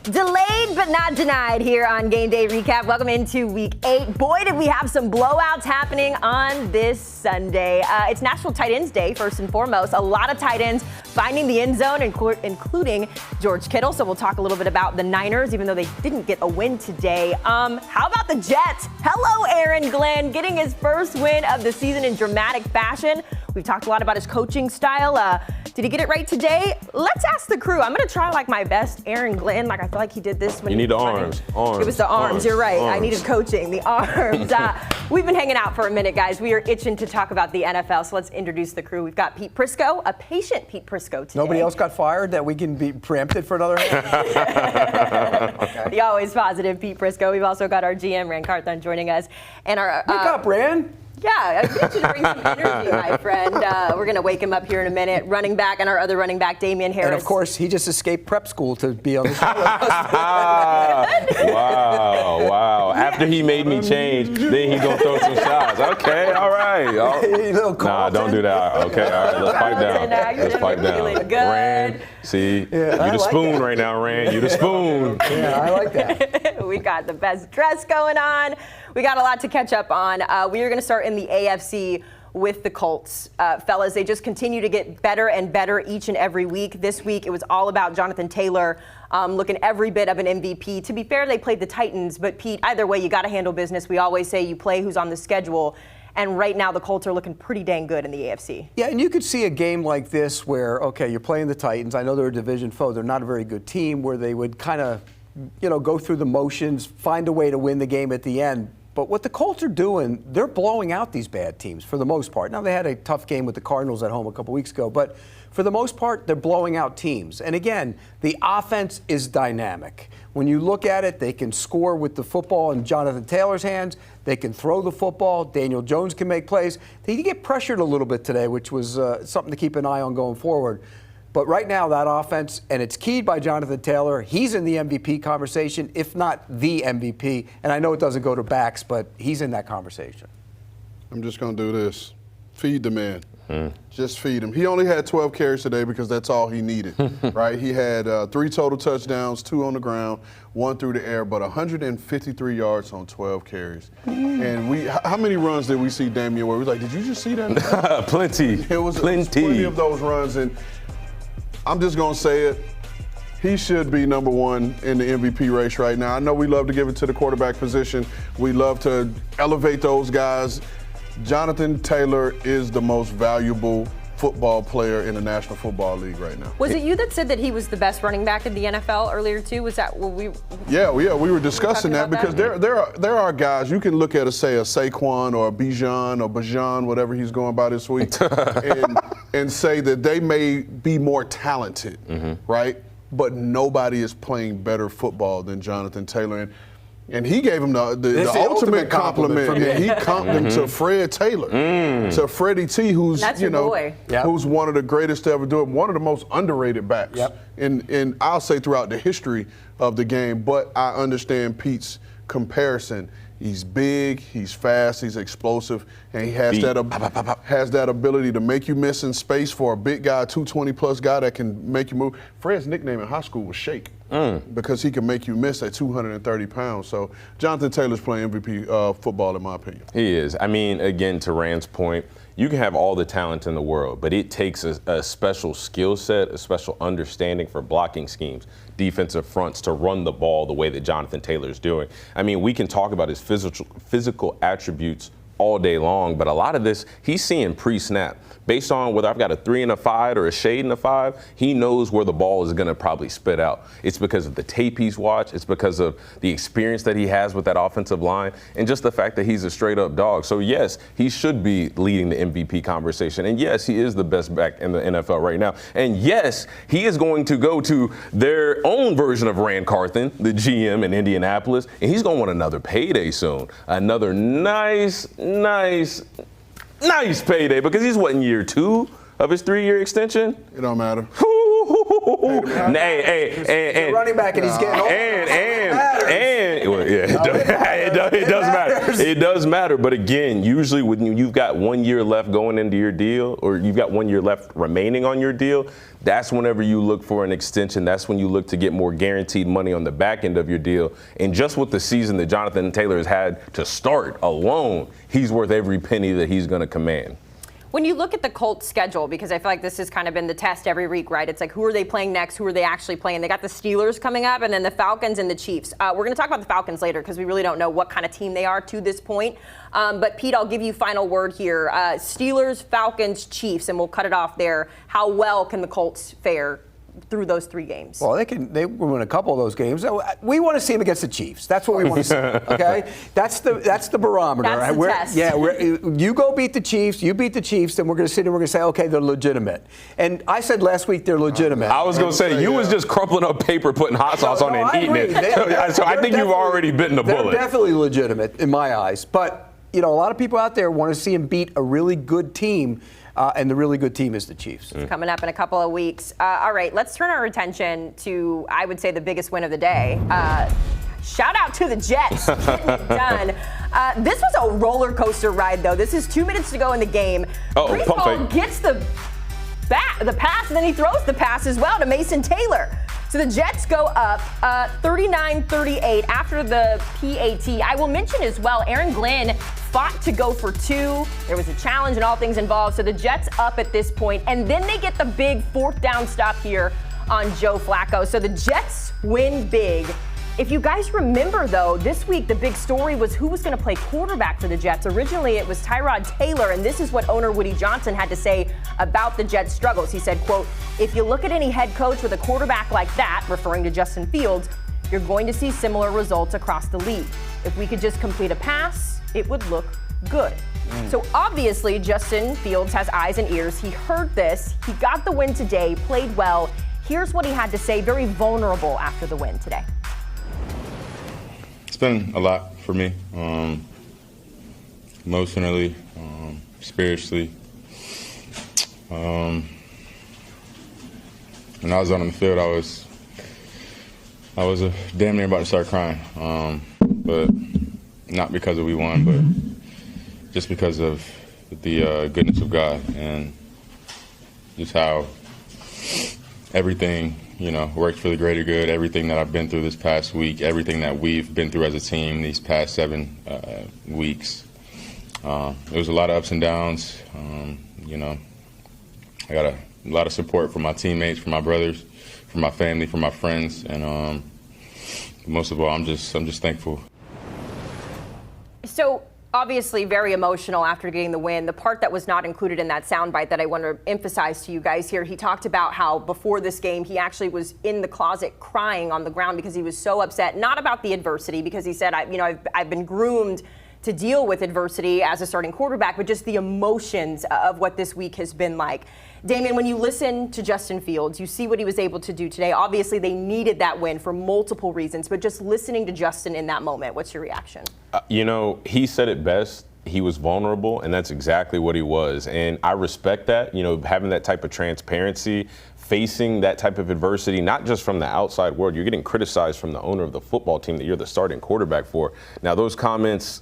Delayed but not denied here on Game Day Recap. Welcome into Week 8. Boy, did we have some blowouts happening on this Sunday. It's National Tight Ends Day, first and foremost. A lot of tight ends finding the end zone, including George Kittle. So we'll talk a little bit about the Niners, even though they didn't get a win today. How about the Jets? Hello, Aaron Glenn, getting his first win of the season in dramatic fashion. We've talked a lot about his coaching style. Did he get it right today? Let's ask the crew. I'm going to try my best Aaron Glenn. I feel like he did this when you need the arms. It was the arms. You're right. Arms. I needed coaching. The arms. We've been hanging out for a minute, guys. We are itching to talk about the NFL, so let's introduce the crew. We've got Pete Prisco, a patient Pete Prisco today. Nobody else got fired that we can be preempted for another okay. The always positive Pete Prisco. We've also got our GM, Ran Carthon, joining us. And our wake up, Ran. Yeah, I need you to bring some energy, my friend. We're going to wake him up here in a minute. Running back and our other running back, Damien Harris. And, of course, he just escaped prep school to be on the show. Wow. After he made me change, then he's going to throw some shots. Okay, all right. Nah, don't do that. Okay, all right, let's pipe down. Let's pipe down. Ran, see, you the spoon right now, Ran. You the spoon. Yeah, I like that. We got the best dress going on. We got a lot to catch up on. We are going to start in the AFC with the Colts. Fellas, they just continue to get better and better each and every week. This week, it was all about Jonathan Taylor looking every bit of an MVP. To be fair, they played the Titans, but Pete, either way, you got to handle business. We always say you play who's on the schedule. And right now, the Colts are looking pretty dang good in the AFC. Yeah, and you could see a game like this where, okay, you're playing the Titans. I know they're a division foe. They're not a very good team, where they would kind of, go through the motions, find a way to win the game at the end. But what the Colts are doing, they're blowing out these bad teams for the most part. Now, they had a tough game with the Cardinals at home a couple weeks ago, but for the most part, they're blowing out teams. And again, the offense is dynamic. When you look at it, they can score with the football in Jonathan Taylor's hands. They can throw the football. Daniel Jones can make plays. They get pressured a little bit today, which was something to keep an eye on going forward. But right now, that offense, and it's keyed by Jonathan Taylor. He's in the MVP conversation, if not the MVP. And I know it doesn't go to backs, but he's in that conversation. I'm just going to do this. Feed the man. Just feed him. He only had 12 carries today because that's all he needed, right? He had 3 total touchdowns, 2 on the ground, 1 through the air, but 153 yards on 12 carries. And how many runs did we see Damien where we was like, did you just see that? Plenty. It was plenty of those runs. And I'm just going to say it. He should be number one in the MVP race right now. I know we love to give it to the quarterback position. We love to elevate those guys. Jonathan Taylor is the most valuable football player in the National Football League right now. Was it you that said that he was the best running back in the NFL earlier too? Was that what we? Yeah, we were discussing that because there are guys you can look at say a Saquon or a Bijan or Bajan, whatever he's going by this week, and say that they may be more talented, right? But nobody is playing better football than Jonathan Taylor. And he gave him the ultimate compliment. He comped him to Fred Taylor, to Freddie T, who's who's one of the greatest to ever do it, one of the most underrated backs in I'll say throughout the history of the game. But I understand Pete's comparison. He's big, he's fast, he's explosive, and he has that ability to make you miss in space for a big guy, 220-plus guy that can make you move. Fred's nickname in high school was Shake because he can make you miss at 230 pounds. So Jonathan Taylor's playing MVP football, in my opinion. He is. I mean, again, to Rand's point, you can have all the talent in the world, but it takes a special skill set, a special understanding for blocking schemes, defensive fronts to run the ball the way that Jonathan Taylor is doing. I mean, we can talk about his physical attributes all day long, but a lot of this he's seeing pre-snap. Based on whether I've got a 3 and a 5 or a shade and a 5, he knows where the ball is going to probably spit out. It's because of the tape he's watched. It's because of the experience that he has with that offensive line and just the fact that he's a straight-up dog. So, yes, he should be leading the MVP conversation. And, yes, he is the best back in the NFL right now. And, yes, he is going to go to their own version of Ran Carthon, the GM in Indianapolis, and he's going to want another payday soon. Another nice payday because he's in year 2 of his 3-year extension? It don't matter. And running back, and he's getting old. It does matter. It does matter. But again, usually when you've got 1 year left going into your deal, or you've got 1 year left remaining on your deal, that's whenever you look for an extension. That's when you look to get more guaranteed money on the back end of your deal. And just with the season that Jonathan Taylor has had to start alone, he's worth every penny that he's going to command. When you look at the Colts schedule, because I feel like this has kind of been the test every week, right? It's like, who are they playing next? Who are they actually playing? They got the Steelers coming up, and then the Falcons and the Chiefs. We're going to talk about the Falcons later because we really don't know what kind of team they are to this point. But Pete, I'll give you final word here. Steelers, Falcons, Chiefs, and we'll cut it off there. How well can the Colts fare through those 3 games? Well, they win a couple of those games. We want to see them against the Chiefs. That's what we want to see. Okay, that's the barometer. That's the test. You go beat the Chiefs. You beat the Chiefs, then we're going to sit and we're going to say, okay, they're legitimate. And I said last week they're legitimate. I was going to say you was just crumpling up paper, putting hot sauce on it, and eating it. So I think you've already bitten the bullet. They're definitely legitimate in my eyes. But a lot of people out there want to see them beat a really good team. And the really good team is the Chiefs. It's coming up in a couple of weeks. All right, let's turn our attention to, I would say, the biggest win of the day. Shout out to the Jets getting it done. This was a roller coaster ride, though. This is 2 minutes to go in the game. Prisco gets the pass, and then he throws the pass as well to Mason Taylor. So the Jets go up 39-38 after the PAT. I will mention as well, Aaron Glenn fought to go for 2. There was a challenge and all things involved. So the Jets up at this point, and then they get the big 4th down stop here on Joe Flacco. So the Jets win big. If you guys remember, though, this week the big story was who was going to play quarterback for the Jets. Originally, it was Tyrod Taylor, and this is what owner Woody Johnson had to say about the Jets' struggles. He said, quote, "If you look at any head coach with a quarterback like that," referring to Justin Fields, "you're going to see similar results across the league. If we could just complete a pass, it would look good." So obviously, Justin Fields has eyes and ears. He heard this. He got the win today, played well. Here's what he had to say, very vulnerable after the win today. It's been a lot for me, emotionally, spiritually. When I was on the field, I was damn near about to start crying, but not because we won, but just because of the goodness of God and just how everything, works for the greater good. Everything that I've been through this past week, everything that we've been through as a team these past 7 weeks. It was a lot of ups and downs. I got a lot of support from my teammates, from my brothers, from my family, from my friends, and most of all, I'm just thankful. So obviously very emotional after getting the win. The part that was not included in that soundbite that I want to emphasize to you guys here, he talked about how before this game he actually was in the closet crying on the ground because he was so upset, not about the adversity, because he said, I've been groomed to deal with adversity as a starting quarterback, but just the emotions of what this week has been like. Damien, when you listen to Justin Fields, you see what he was able to do today. Obviously, they needed that win for multiple reasons, but just listening to Justin in that moment, what's your reaction? He said it best. He was vulnerable, and that's exactly what he was. And I respect that, having that type of transparency, facing that type of adversity, not just from the outside world. You're getting criticized from the owner of the football team that you're the starting quarterback for. Now, those comments,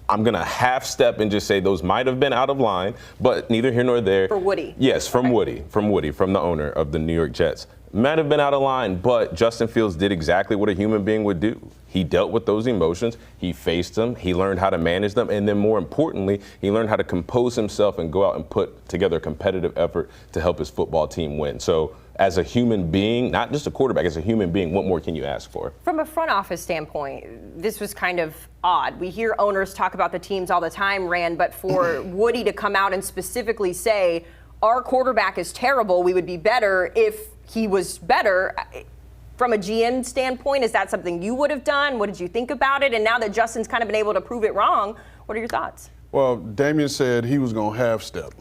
I'm going to half step and just say those might have been out of line, but neither here nor there. For Woody. Yes, from Woody, from the owner of the New York Jets. Might have been out of line, but Justin Fields did exactly what a human being would do. He dealt with those emotions, he faced them, he learned how to manage them, and then more importantly, he learned how to compose himself and go out and put together a competitive effort to help his football team win. So as a human being, not just a quarterback, as a human being, what more can you ask for? From a front office standpoint, this was kind of odd. We hear owners talk about the teams all the time, Rand, but for Woody to come out and specifically say, our quarterback is terrible, we would be better if he was better. From a GM standpoint, is that something you would have done? What did you think about it? And now that Justin's kind of been able to prove it wrong, what are your thoughts? Well, Damien said he was going to half step.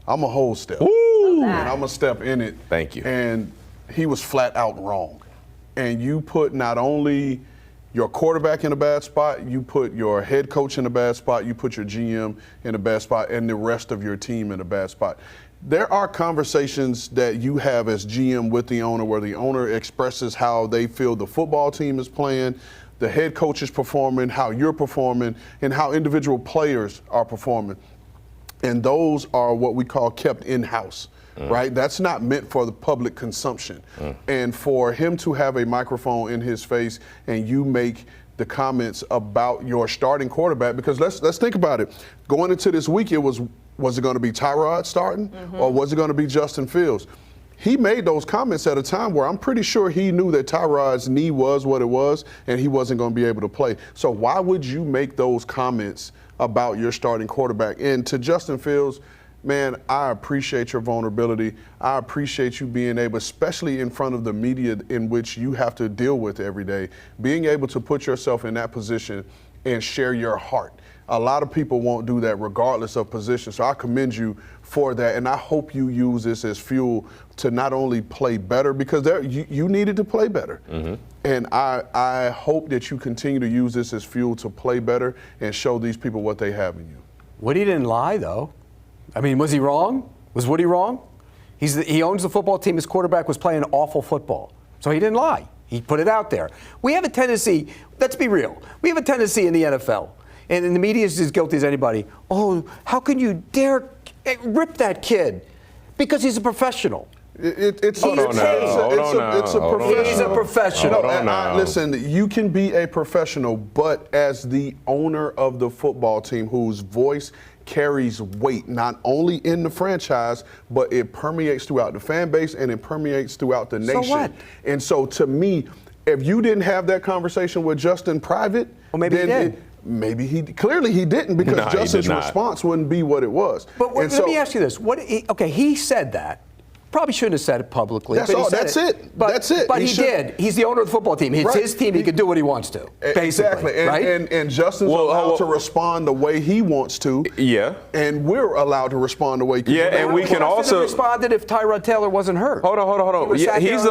I'm a whole step. Ooh. And I'm going to step in it. Thank you. And he was flat out wrong. And you put not only your quarterback in a bad spot, you put your head coach in a bad spot, you put your GM in a bad spot, and the rest of your team in a bad spot. there are conversations that you have as GM with the owner where the owner expresses how they feel the football team is playing, the head coach is performing, how you're performing, and how individual players are performing. And those are what we call kept in-house, right? That's not meant for the public consumption. And for him to have a microphone in his face and you make the comments about your starting quarterback, because let's think about it. Going into this week, was it going to be Tyrod starting or was it going to be Justin Fields? He made those comments at a time where I'm pretty sure he knew that Tyrod's knee was what it was and he wasn't going to be able to play. So why would you make those comments about your starting quarterback? And to Justin Fields, man, I appreciate your vulnerability. I appreciate you being able, especially in front of the media in which you have to deal with every day, being able to put yourself in that position and share your heart. A lot of people won't do that regardless of position. So I commend you for that, and I hope you use this as fuel to not only play better, because you needed to play better. And I hope that you continue to use this as fuel to play better and show these people what they have in you. Woody didn't lie, though. I mean, was he wrong? Was Woody wrong? He owns the football team. His quarterback was playing awful football. So he didn't lie. He put it out there. We have a tendency, let's be real, we have a tendency in the NFL, and the media is as guilty as anybody. Oh, how can you dare rip that kid? Because he's a professional. It's a professional. He's a professional. Listen, you can be a professional, but as the owner of the football team whose voice carries weight, not only in the franchise, but it permeates throughout the fan base and it permeates throughout the nation. So what? And so to me, if you didn't have that conversation with Justin private, well, maybe he did. Maybe he didn't, because Justin's response wouldn't be what it was. But let me ask you this: he said that. Probably shouldn't have said it publicly. That's it. But he did. He's the owner of the football team. It's his team. He can do what he wants to. Basically, exactly. And Justin's allowed to respond the way he wants to. Yeah. And we're allowed to respond the way. Yeah, and we can also responded if Tyrod Taylor wasn't hurt. Hold on. Yeah, he's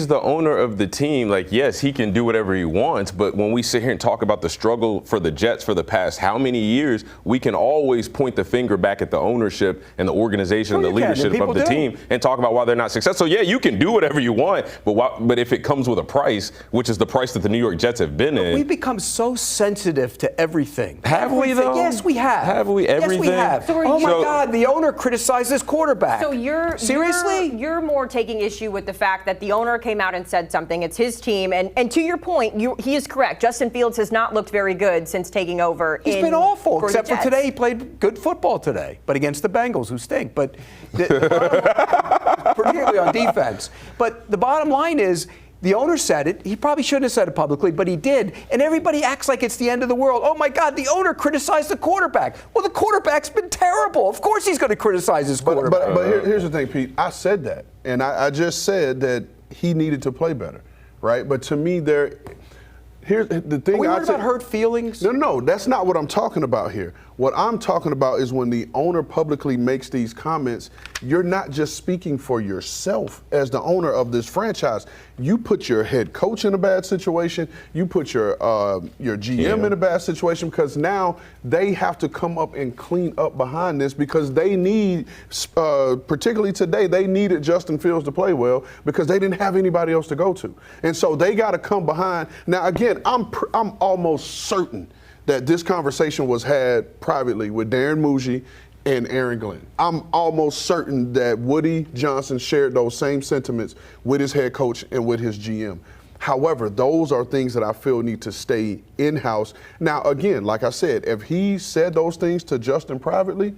the owner of the team. Like, yes, he can do whatever he wants. But when we sit here and talk about the struggle for the Jets for the past how many years, we can always point the finger back at the ownership and the organization, the leadership of the team, and talk about why they're not successful. So yeah, you can do whatever you want, but if it comes with a price, which is the price that the New York Jets have been in. We've become so sensitive to everything. Have we though? Yes, we have. Have we? Everything? Yes, we have. Oh my God, the owner criticized this quarterback. So you're more taking issue with the fact that the owner came out and said something. It's his team, and to your point, he is correct. Justin Fields has not looked very good since taking over. He's been awful, except for today. He played good football today, but against the Bengals, who stink. But particularly on defense. But the bottom line is, the owner said it. He probably shouldn't have said it publicly, but he did. And everybody acts like it's the end of the world. Oh, my God, the owner criticized the quarterback. Well, the quarterback's been terrible. Of course he's going to criticize his quarterback. But here's the thing, Pete. I said that. And I just said that he needed to play better, right? But to me, here's the thing. Are we worried about hurt feelings? No, that's not what I'm talking about here. What I'm talking about is when the owner publicly makes these comments, you're not just speaking for yourself as the owner of this franchise. You put your head coach in a bad situation. You put your GM in a bad situation, because now they have to come up and clean up behind this, because they need, particularly today, they needed Justin Fields to play well because they didn't have anybody else to go to. And so they got to come behind. Now, again, I'm almost certain that this conversation was had privately with Darren Muji and Aaron Glenn. I'm almost certain that Woody Johnson shared those same sentiments with his head coach and with his GM. However, those are things that I feel need to stay in-house. Now, again, like I said, if he said those things to Justin privately,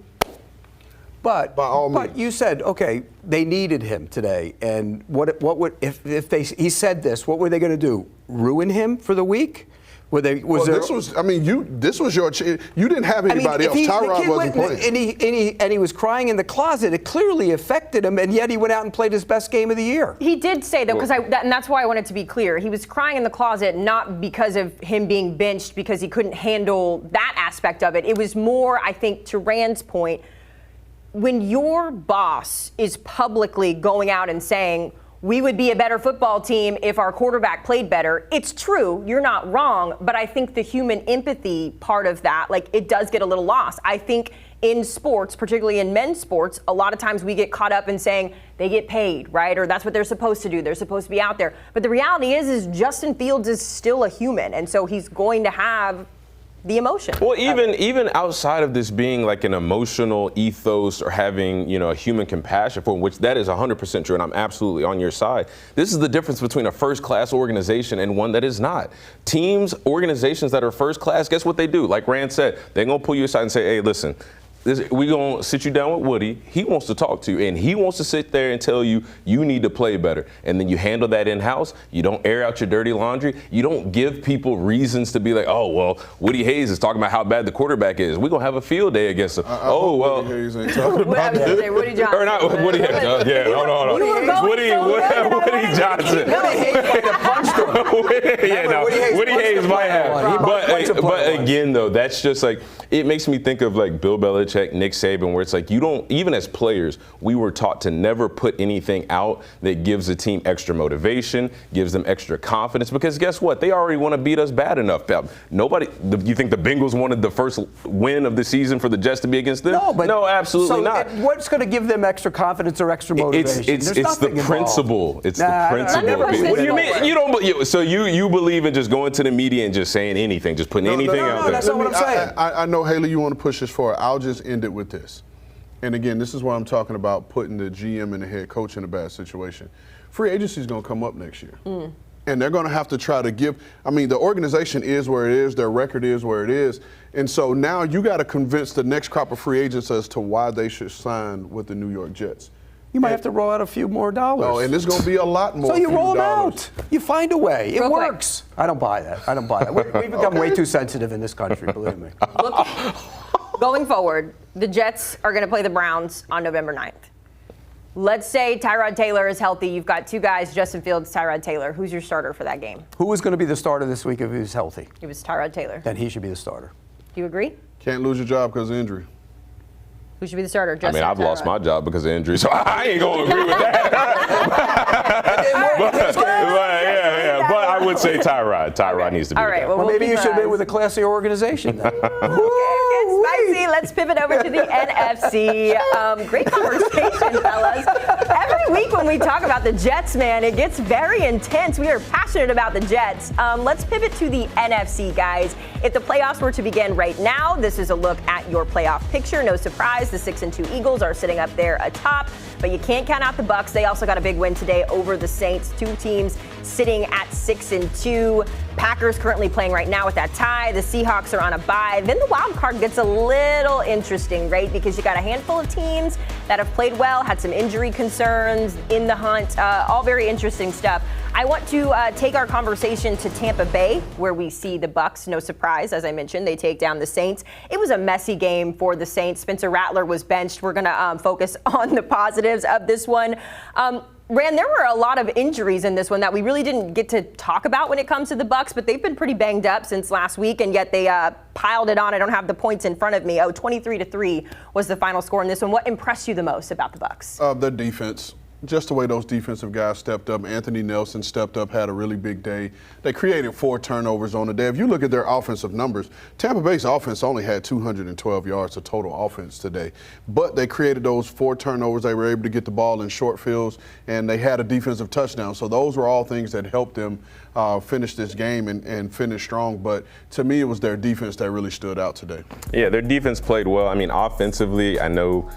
by all means. But you said, okay, they needed him today, and what would he said this? What were they going to do? Ruin him for the week? This was your chance. You didn't have anybody else. Tyrod wasn't playing. And he was crying in the closet. It clearly affected him, and yet he went out and played his best game of the year. He did say, though, and that's why I wanted to be clear. He was crying in the closet not because of him being benched, because he couldn't handle that aspect of it. It was more, I think, to Rand's point, when your boss is publicly going out and saying, we would be a better football team if our quarterback played better. It's true. You're not wrong. But I think the human empathy part of that, like, it does get a little lost. I think in sports, particularly in men's sports, a lot of times we get caught up in saying they get paid, right? Or that's what they're supposed to do. They're supposed to be out there. But the reality is Justin Fields is still a human. And so he's going to have the emotion. Well, even outside of this being like an emotional ethos or having, a human compassion for him, which that is 100% true, and I'm absolutely on your side. This is the difference between a first-class organization and one that is not. Teams, organizations that are first-class, guess what they do? Like Rand said, they're going to pull you aside and say, hey, listen, we're going to sit you down with Woody. He wants to talk to you, and he wants to sit there and tell you you need to play better. And then you handle that in-house. You don't air out your dirty laundry. You don't give people reasons to be like, oh, well, Woody Hayes is talking about how bad the quarterback is. We're going to have a field day against him. Woody Hayes ain't talking about that. Woody Johnson. Or not Woody Hayes. Yeah, hold on. Woody Johnson. Woody Hayes might have. But again, though, that's just like, it makes me think of like Bill Belichick, Nick Saban, where it's like you don't, even as players, we were taught to never put anything out that gives a team extra motivation, gives them extra confidence, because guess what? They already want to beat us bad enough. You think the Bengals wanted the first win of the season for the Jets to be against them? No, absolutely not. What's going to give them extra confidence or extra motivation? It's the principle. It's the principle. What do you mean? You don't. So you believe in just going to the media and just saying anything, just putting anything out there? That's not what I'm saying. I know, Haley, you want to push this forward. I'll just end it with this. And again, this is why I'm talking about putting the GM and the head coach in a bad situation. Free agency is going to come up next year. And they're going to have to try to the organization is where it is, their record is where it is. And so now you got to convince the next crop of free agents as to why they should sign with the New York Jets. You might have to roll out a few more dollars. Oh, and there's going to be a lot more. So you roll them dollars. out. You find a way. It Real works. quick. I don't buy that. We've become way too sensitive in this country, believe me. Going forward, the Jets are going to play the Browns on November 9th. Let's say Tyrod Taylor is healthy. You've got two guys, Justin Fields, Tyrod Taylor. Who's your starter for that game? Who was going to be the starter this week if he was healthy? It was Tyrod Taylor. Then he should be the starter. Do you agree? Can't lose your job because of injury. Who should be the starter? Justin I've lost Tyrod? my job because of injury, so I ain't going to agree with that. But I would say Tyrod. Tyrod needs to be All right, the guy. well, Well, maybe you should be be with a classy organization then. It's spicy. Let's pivot over to the NFC. Great conversation, fellas. Every week when we talk about the Jets, man, it gets very intense. We are passionate about the Jets. Let's pivot to the NFC, guys. If the playoffs were to begin right now, this is a look at your playoff picture. No surprise, the 6-2 Eagles are sitting up there atop, but you can't count out the Bucs. They also got a big win today over the Saints. Two teams sitting at 6-2. Packers currently playing right now with that tie. The Seahawks are on a bye. Then the wild card gets a little interesting, right? Because you got a handful of teams that have played well, had some injury concerns in the hunt. All very interesting stuff. I want to take our conversation to Tampa Bay, where we see the Bucs. No surprise, as I mentioned, they take down the Saints. It was a messy game for the Saints. Spencer Rattler was benched. We're going to focus on the positives of this one. Rand, there were a lot of injuries in this one that we really didn't get to talk about when it comes to the Bucs, but they've been pretty banged up since last week, and yet they piled it on. I don't have the points in front of me. 23-3 was the final score in this one. What impressed you the most about the Bucs? The defense. Just the way those defensive guys stepped up. Anthony Nelson stepped up, had a really big day. They created 4 turnovers on the day. If you look at their offensive numbers, Tampa Bay's offense only had 212 yards of total offense today. But they created those 4 turnovers. They were able to get the ball in short fields, and they had a defensive touchdown. So those were all things that helped them finish this game and finish strong. But to me, it was their defense that really stood out today. Yeah, their defense played well. Offensively, I know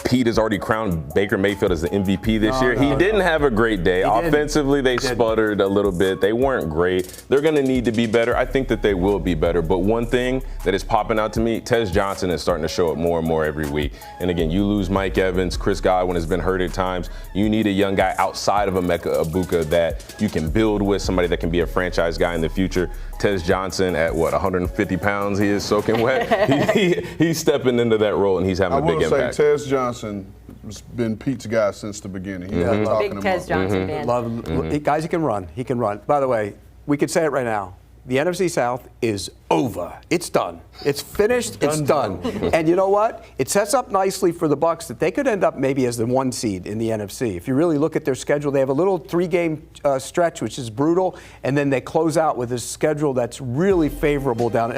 Pete has already crowned Baker Mayfield as the MVP this year. He didn't have a great day. Offensively, they sputtered a little bit. They weren't great. They're going to need to be better. I think that they will be better. But one thing that is popping out to me, Tez Johnson is starting to show up more and more every week. And again, you lose Mike Evans. Chris Godwin has been hurt at times. You need a young guy outside of Emeka Egbuka that you can build with, somebody that can be a franchise guy in the future. Tez Johnson at 150 pounds, he is soaking wet. He's stepping into that role, and he's having a big impact. I will say Tez Johnson has been Pete's guy since the beginning. Big Tez Johnson fan. Guys, he can run. He can run. By the way, we could say it right now. The NFC South is over. It's done. It's finished. It's done. And you know what? It sets up nicely for the Bucs that they could end up maybe as the 1 seed in the NFC. If you really look at their schedule, they have a little 3-game stretch, which is brutal, and then they close out with a schedule that's really favorable down.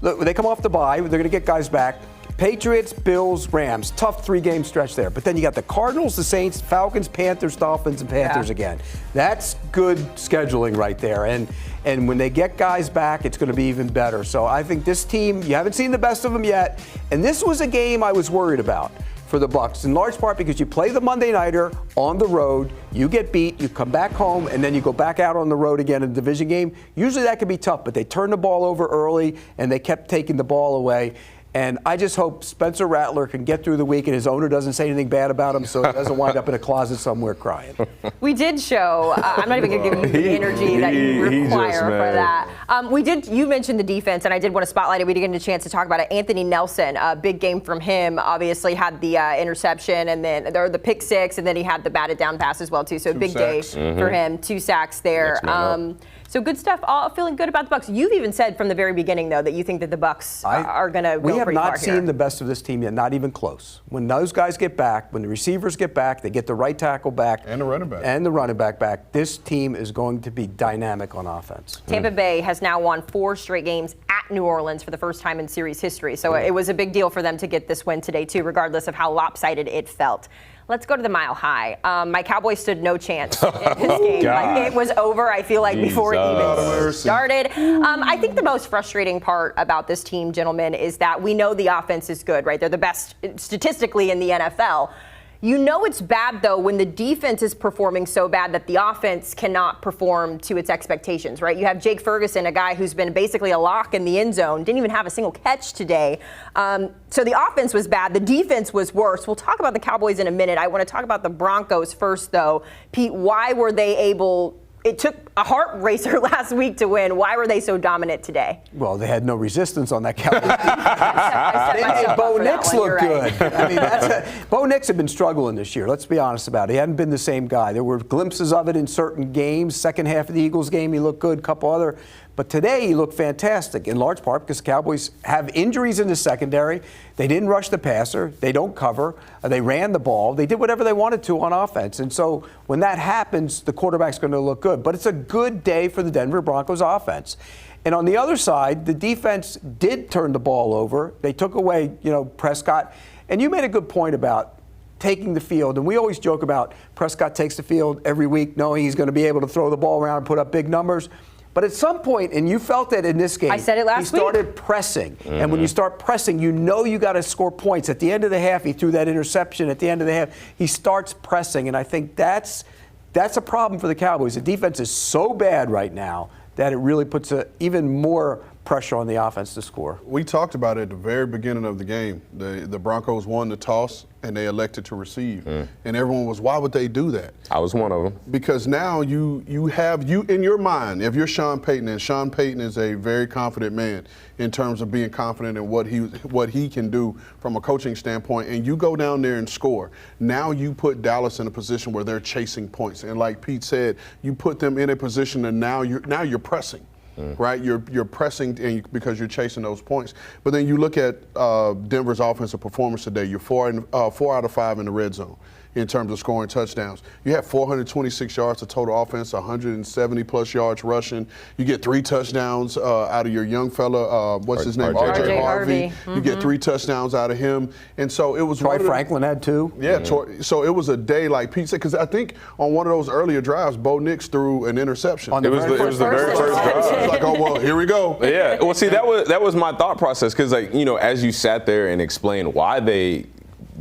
Look, they come off the bye. They're going to get guys back. Patriots, Bills, Rams. Tough 3-game stretch there. But then you got the Cardinals, the Saints, Falcons, Panthers, Dolphins, and Panthers again. That's good scheduling right there. And when they get guys back, it's going to be even better. So I think this team, you haven't seen the best of them yet. And this was a game I was worried about for the Bucs, in large part because you play the Monday Nighter on the road, you get beat, you come back home, and then you go back out on the road again in a division game. Usually that can be tough, but they turned the ball over early, and they kept taking the ball away. And I just hope Spencer Rattler can get through the week and his owner doesn't say anything bad about him so he doesn't wind up in a closet somewhere crying. We did show, I'm not even going to give you the energy that you require for that. You mentioned the defense, and I did want to spotlight it. We didn't get a chance to talk about it. Anthony Nelson, a big game from him, obviously had the interception and then the pick six, and then he had the batted down pass as well, too. So big day for him, 2 sacks there. So good stuff. All feeling good about the Bucs. You've even said from the very beginning, though, that you think that the Bucs are going to go pretty far here. We have not seen the best of this team yet, not even close. When those guys get back, when the receivers get back, they get the right tackle back. And the running back. And the running back back. This team is going to be dynamic on offense. Tampa Bay has now won 4 straight games at New Orleans for the first time in series history. So it was a big deal for them to get this win today, too, regardless of how lopsided it felt. Let's go to the Mile High. My Cowboys stood no chance in this game. Like, it was over, I feel like, before it even started. I think the most frustrating part about this team, gentlemen, is that we know the offense is good, right? They're the best statistically in the NFL. You know it's bad, though, when the defense is performing so bad that the offense cannot perform to its expectations, right? You have Jake Ferguson, a guy who's been basically a lock in the end zone, didn't even have a single catch today. So the offense was bad. The defense was worse. We'll talk about the Cowboys in a minute. I want to talk about the Broncos first, though. Pete, why were they able – it took a heart racer last week to win. Why were they so dominant today? Well, they had no resistance on that Cowboys defense. Bo Nix looked good. I mean, Bo Nix had been struggling this year. Let's be honest about it. He hadn't been the same guy. There were glimpses of it in certain games. Second half of the Eagles game, he looked good. A couple other. But today he looked fantastic, in large part because the Cowboys have injuries in the secondary. They didn't rush the passer. They don't cover. They ran the ball. They did whatever they wanted to on offense. And so when that happens, the quarterback's going to look good. But it's a good day for the Denver Broncos offense. And on the other side, the defense did turn the ball over. They took away, Prescott. And you made a good point about taking the field. And we always joke about Prescott takes the field every week knowing he's going to be able to throw the ball around and put up big numbers. But at some point, and you felt that in this game, I said it last week. He started pressing. And when you start pressing, you got to score points. At the end of the half, he threw that interception. At the end of the half, he starts pressing. And I think that's a problem for the Cowboys. The defense is so bad right now that it really puts even more pressure on the offense to score. We talked about it at the very beginning of the game. The Broncos won the toss, and they elected to receive. And everyone was, why would they do that? I was one of them. Because now you have in your mind, if you're Sean Payton, and Sean Payton is a very confident man in terms of being confident in what he can do from a coaching standpoint, and you go down there and score. Now you put Dallas in a position where they're chasing points. And like Pete said, you put them in a position and now you're pressing. Right, you're pressing because you're chasing those points. But then you look at Denver's offensive performance today. You're 4 out of 5 in the red zone in terms of scoring touchdowns. You have 426 yards of total offense, 170-plus yards rushing. You get 3 touchdowns out of your young fella, what's his name? R.J. Harvey. You get 3 touchdowns out of him. And so it was Troy Franklin had 2. Yeah, so it was a day like Pete said, because I think on one of those earlier drives, Bo Nix threw an interception. It was the very first drive. It's like, oh, well, here we go. Yeah, well, see, that was my thought process because, as you sat there and explained why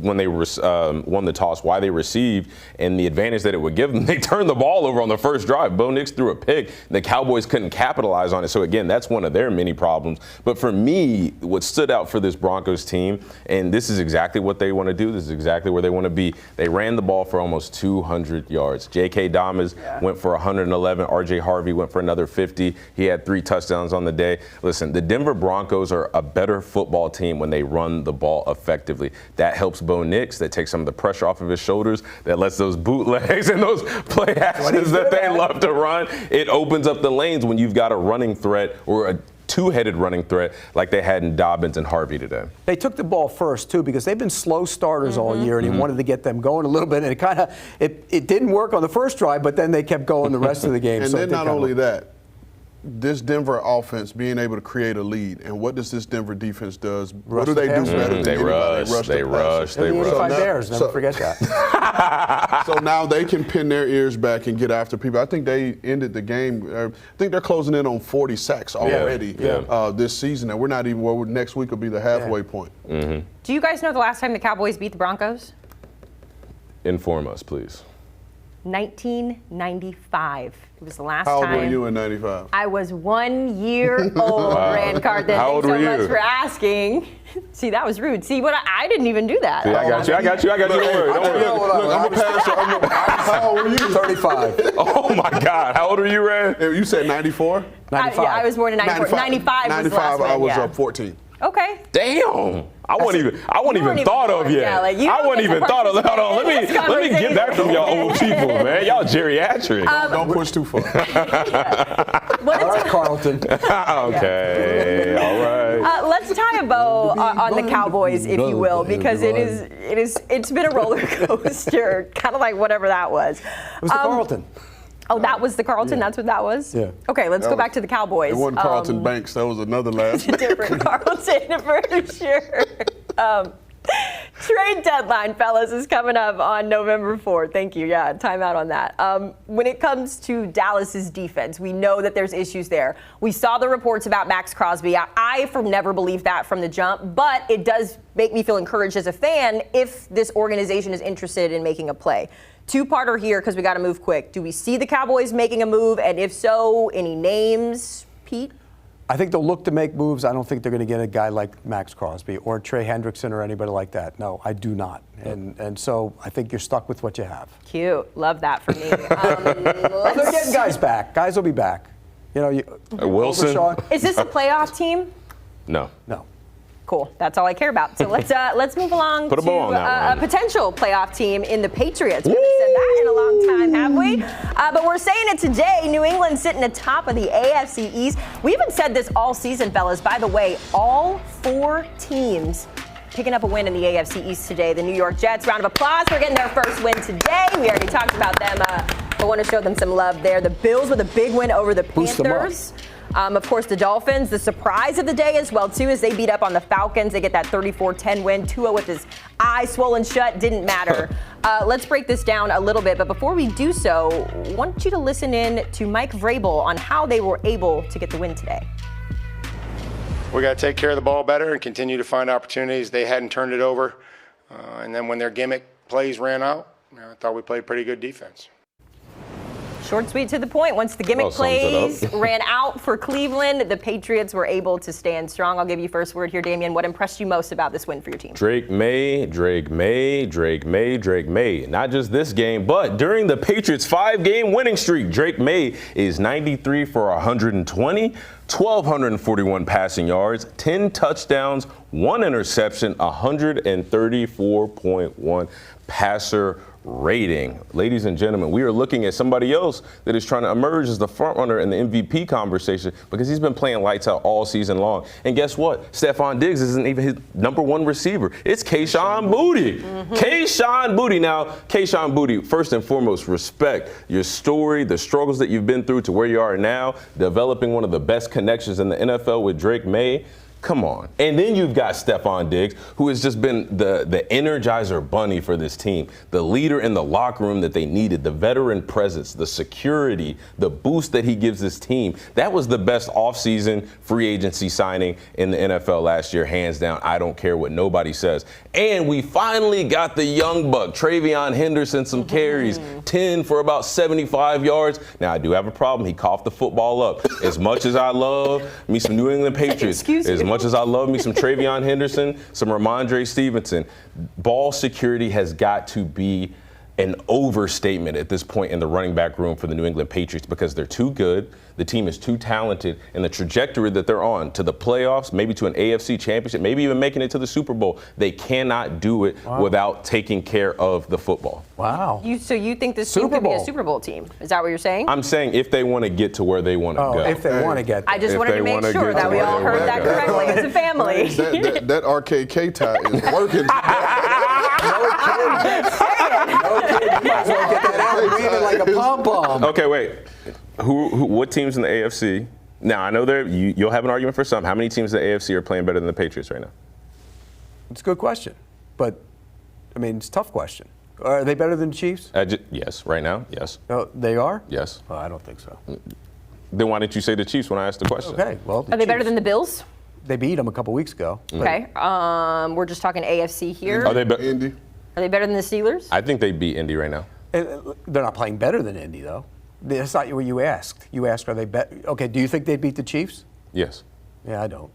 when they won the toss, why they received, and the advantage that it would give them, they turned the ball over on the first drive. Bo Nix threw a pick, and the Cowboys couldn't capitalize on it. So, again, that's one of their many problems. But for me, what stood out for this Broncos team, and this is exactly what they want to do, this is exactly where they want to be, they ran the ball for almost 200 yards. J.K. Dobbins went for 111. R.J. Harvey went for another 50. He had 3 touchdowns on the day. Listen, the Denver Broncos are a better football team when they run the ball effectively. That helps Bo Nix, that takes some of the pressure off of his shoulders, that lets those bootlegs and those play actions that they love to run. It opens up the lanes when you've got a running threat or a 2-headed running threat like they had in Dobbins and Harvey today. They took the ball first, too, because they've been slow starters all year, and he wanted to get them going a little bit. And it didn't work on the first drive, but then they kept going the rest of the game. And so then not only that, this Denver offense being able to create a lead, and what does this Denver defense does? What do the they do passer. better than They anybody? rush. They the rush. passer. They The rush. 85 now- Bears, never so- forget that. So now they can pin their ears back and get after people. I think they ended the game. I think they're closing in on 40 sacks already this season, and we're not even. Well, next week will be the halfway point. Do you guys know the last time the Cowboys beat the Broncos? Inform us, please. 1995. It was the last How old time. were you in '95? I was 1 year old, Rand Carthon. How old Thanks so were you? much for asking. See, that was rude. See, what I didn't even do that. See, I got you. Don't worry. Don't worry. Look, I'm a passer. How old were you? 35. Oh my God. How old are you, Red? You said 94? 95. I was born in 94. 95 was the last one. I was yeah. 14. Okay. Damn. I wasn't even thought of yet. Yeah, like, you I don't wasn't get even to thought of. Hold on. participate in this Let me get back from y'all old people, man. Y'all geriatric. Don't push too far. What All is- right, Carlton. Okay. All right. let's tie a bow on the Cowboys, if you will, because it's been a roller coaster, kind of like whatever that was. It was the Carlton. Oh, that was the Carlton? That's what that was? Yeah. Okay, let's go back to the Cowboys. It wasn't Carlton Banks. That was another last name. Different Carlton, for sure. Trade deadline, fellas, is coming up on November 4th. Thank you. Yeah, timeout on that. When it comes to Dallas's defense, we know that there's issues there. We saw the reports about Max Crosby. I never believed that from the jump, but it does make me feel encouraged as a fan if this organization is interested in making a play. Two-parter here because we got to move quick. Do we see the Cowboys making a move? And if so, any names, Pete? I think they'll look to make moves. I don't think they're going to get a guy like Max Crosby or Trey Hendrickson or anybody like that. No, I do not. And so I think you're stuck with what you have. Cute. Love that for me. They're getting guys back. Guys will be back. You know, Wilson? Overshawn- Is this a playoff team? No. No. Cool. That's all I care about. So let's move along Put a to bow on that a one. potential playoff team in the Patriots. We haven't said that in a long time, have we? But we're saying it today. New England sitting atop of the AFC East. We haven't said this all season, fellas. By the way, all four teams picking up a win in the AFC East today. The New York Jets, round of applause for getting their first win today. We already talked about them. I want to show them some love there. The Bills with a big win over the Boost them up. Panthers. Of course, the Dolphins, the surprise of the day as well, too, as they beat up on the Falcons. They get that 34-10 win. Tua with his eye swollen shut, didn't matter. Let's break this down a little bit. But before we do so, I want you to listen in to Mike Vrabel on how they were able to get the win today. We got to take care of the ball better and continue to find opportunities. They hadn't turned it over. And then when their gimmick plays ran out, I thought we played pretty good defense. Short, sweet, to the point. Once the gimmick Well, sums it plays up. ran out for Cleveland, the Patriots were able to stand strong. I'll give you first word here, Damien. What impressed you most about this win for your team? Drake Maye. Not just this game, but during the Patriots' 5-game winning streak, Drake Maye is 93 for 120, 1,241 passing yards, 10 touchdowns, 1 interception, 134.1 passer rating. Ladies and gentlemen, we are looking at somebody else that is trying to emerge as the front runner in the MVP conversation because he's been playing lights out all season long. And guess what? Stephon Diggs isn't even his number one receiver. It's Kayshon Boutte. Kayshon Boutte. Now, Kayshon Boutte, first and foremost, respect your story, the struggles that you've been through to where you are now, developing one of the best connections in the NFL with Drake Maye. Come on. And then you've got Stephon Diggs, who has just been the energizer bunny for this team, the leader in the locker room that they needed, the veteran presence, the security, the boost that he gives this team. That was the best offseason free agency signing in the NFL last year, hands down. I don't care what nobody says. And we finally got the young buck, Travion Henderson, some carries, 10 for about 75 yards. Now, I do have a problem. He coughed the football up. As much as I love me some New England Patriots, as much as I love me some Travion Henderson, some Ramondre Stevenson, ball security has got to be an overstatement at this point in the running back room for the New England Patriots because they're too good, the team is too talented, and the trajectory that they're on to the playoffs, maybe to an AFC championship, maybe even making it to the Super Bowl, they cannot do it without taking care of the football. Wow. So you think this team Super could be a Bowl. Super Bowl team? Is that what you're saying? I'm saying if they want to get to where they want to go. If they want to get there. I just If wanted they to make wanna sure get that to we where all they heard wanna that go. correctly as a family. That RKK tie is working. No kid, you might as well get that out and wave it like a pom-pom. Okay, wait. What teams in the AFC Now, I know you'll have an argument for some. How many teams in the AFC are playing better than the Patriots right now? It's a good question. But, I mean, it's a tough question. Are they better than the Chiefs? Yes, right now, yes. They are? Yes. Oh, I don't think so. Then why didn't you say the Chiefs when I asked the question? Okay, well, Are they better than the Bills? They beat them a couple weeks ago. Okay. We're just talking AFC here. Are they Indy. Are they better than the Steelers? I think they beat Indy right now. They're not playing better than Indy, though. That's not what you asked. You asked, are they better? Okay, do you think they beat the Chiefs? Yes. Yeah, I don't.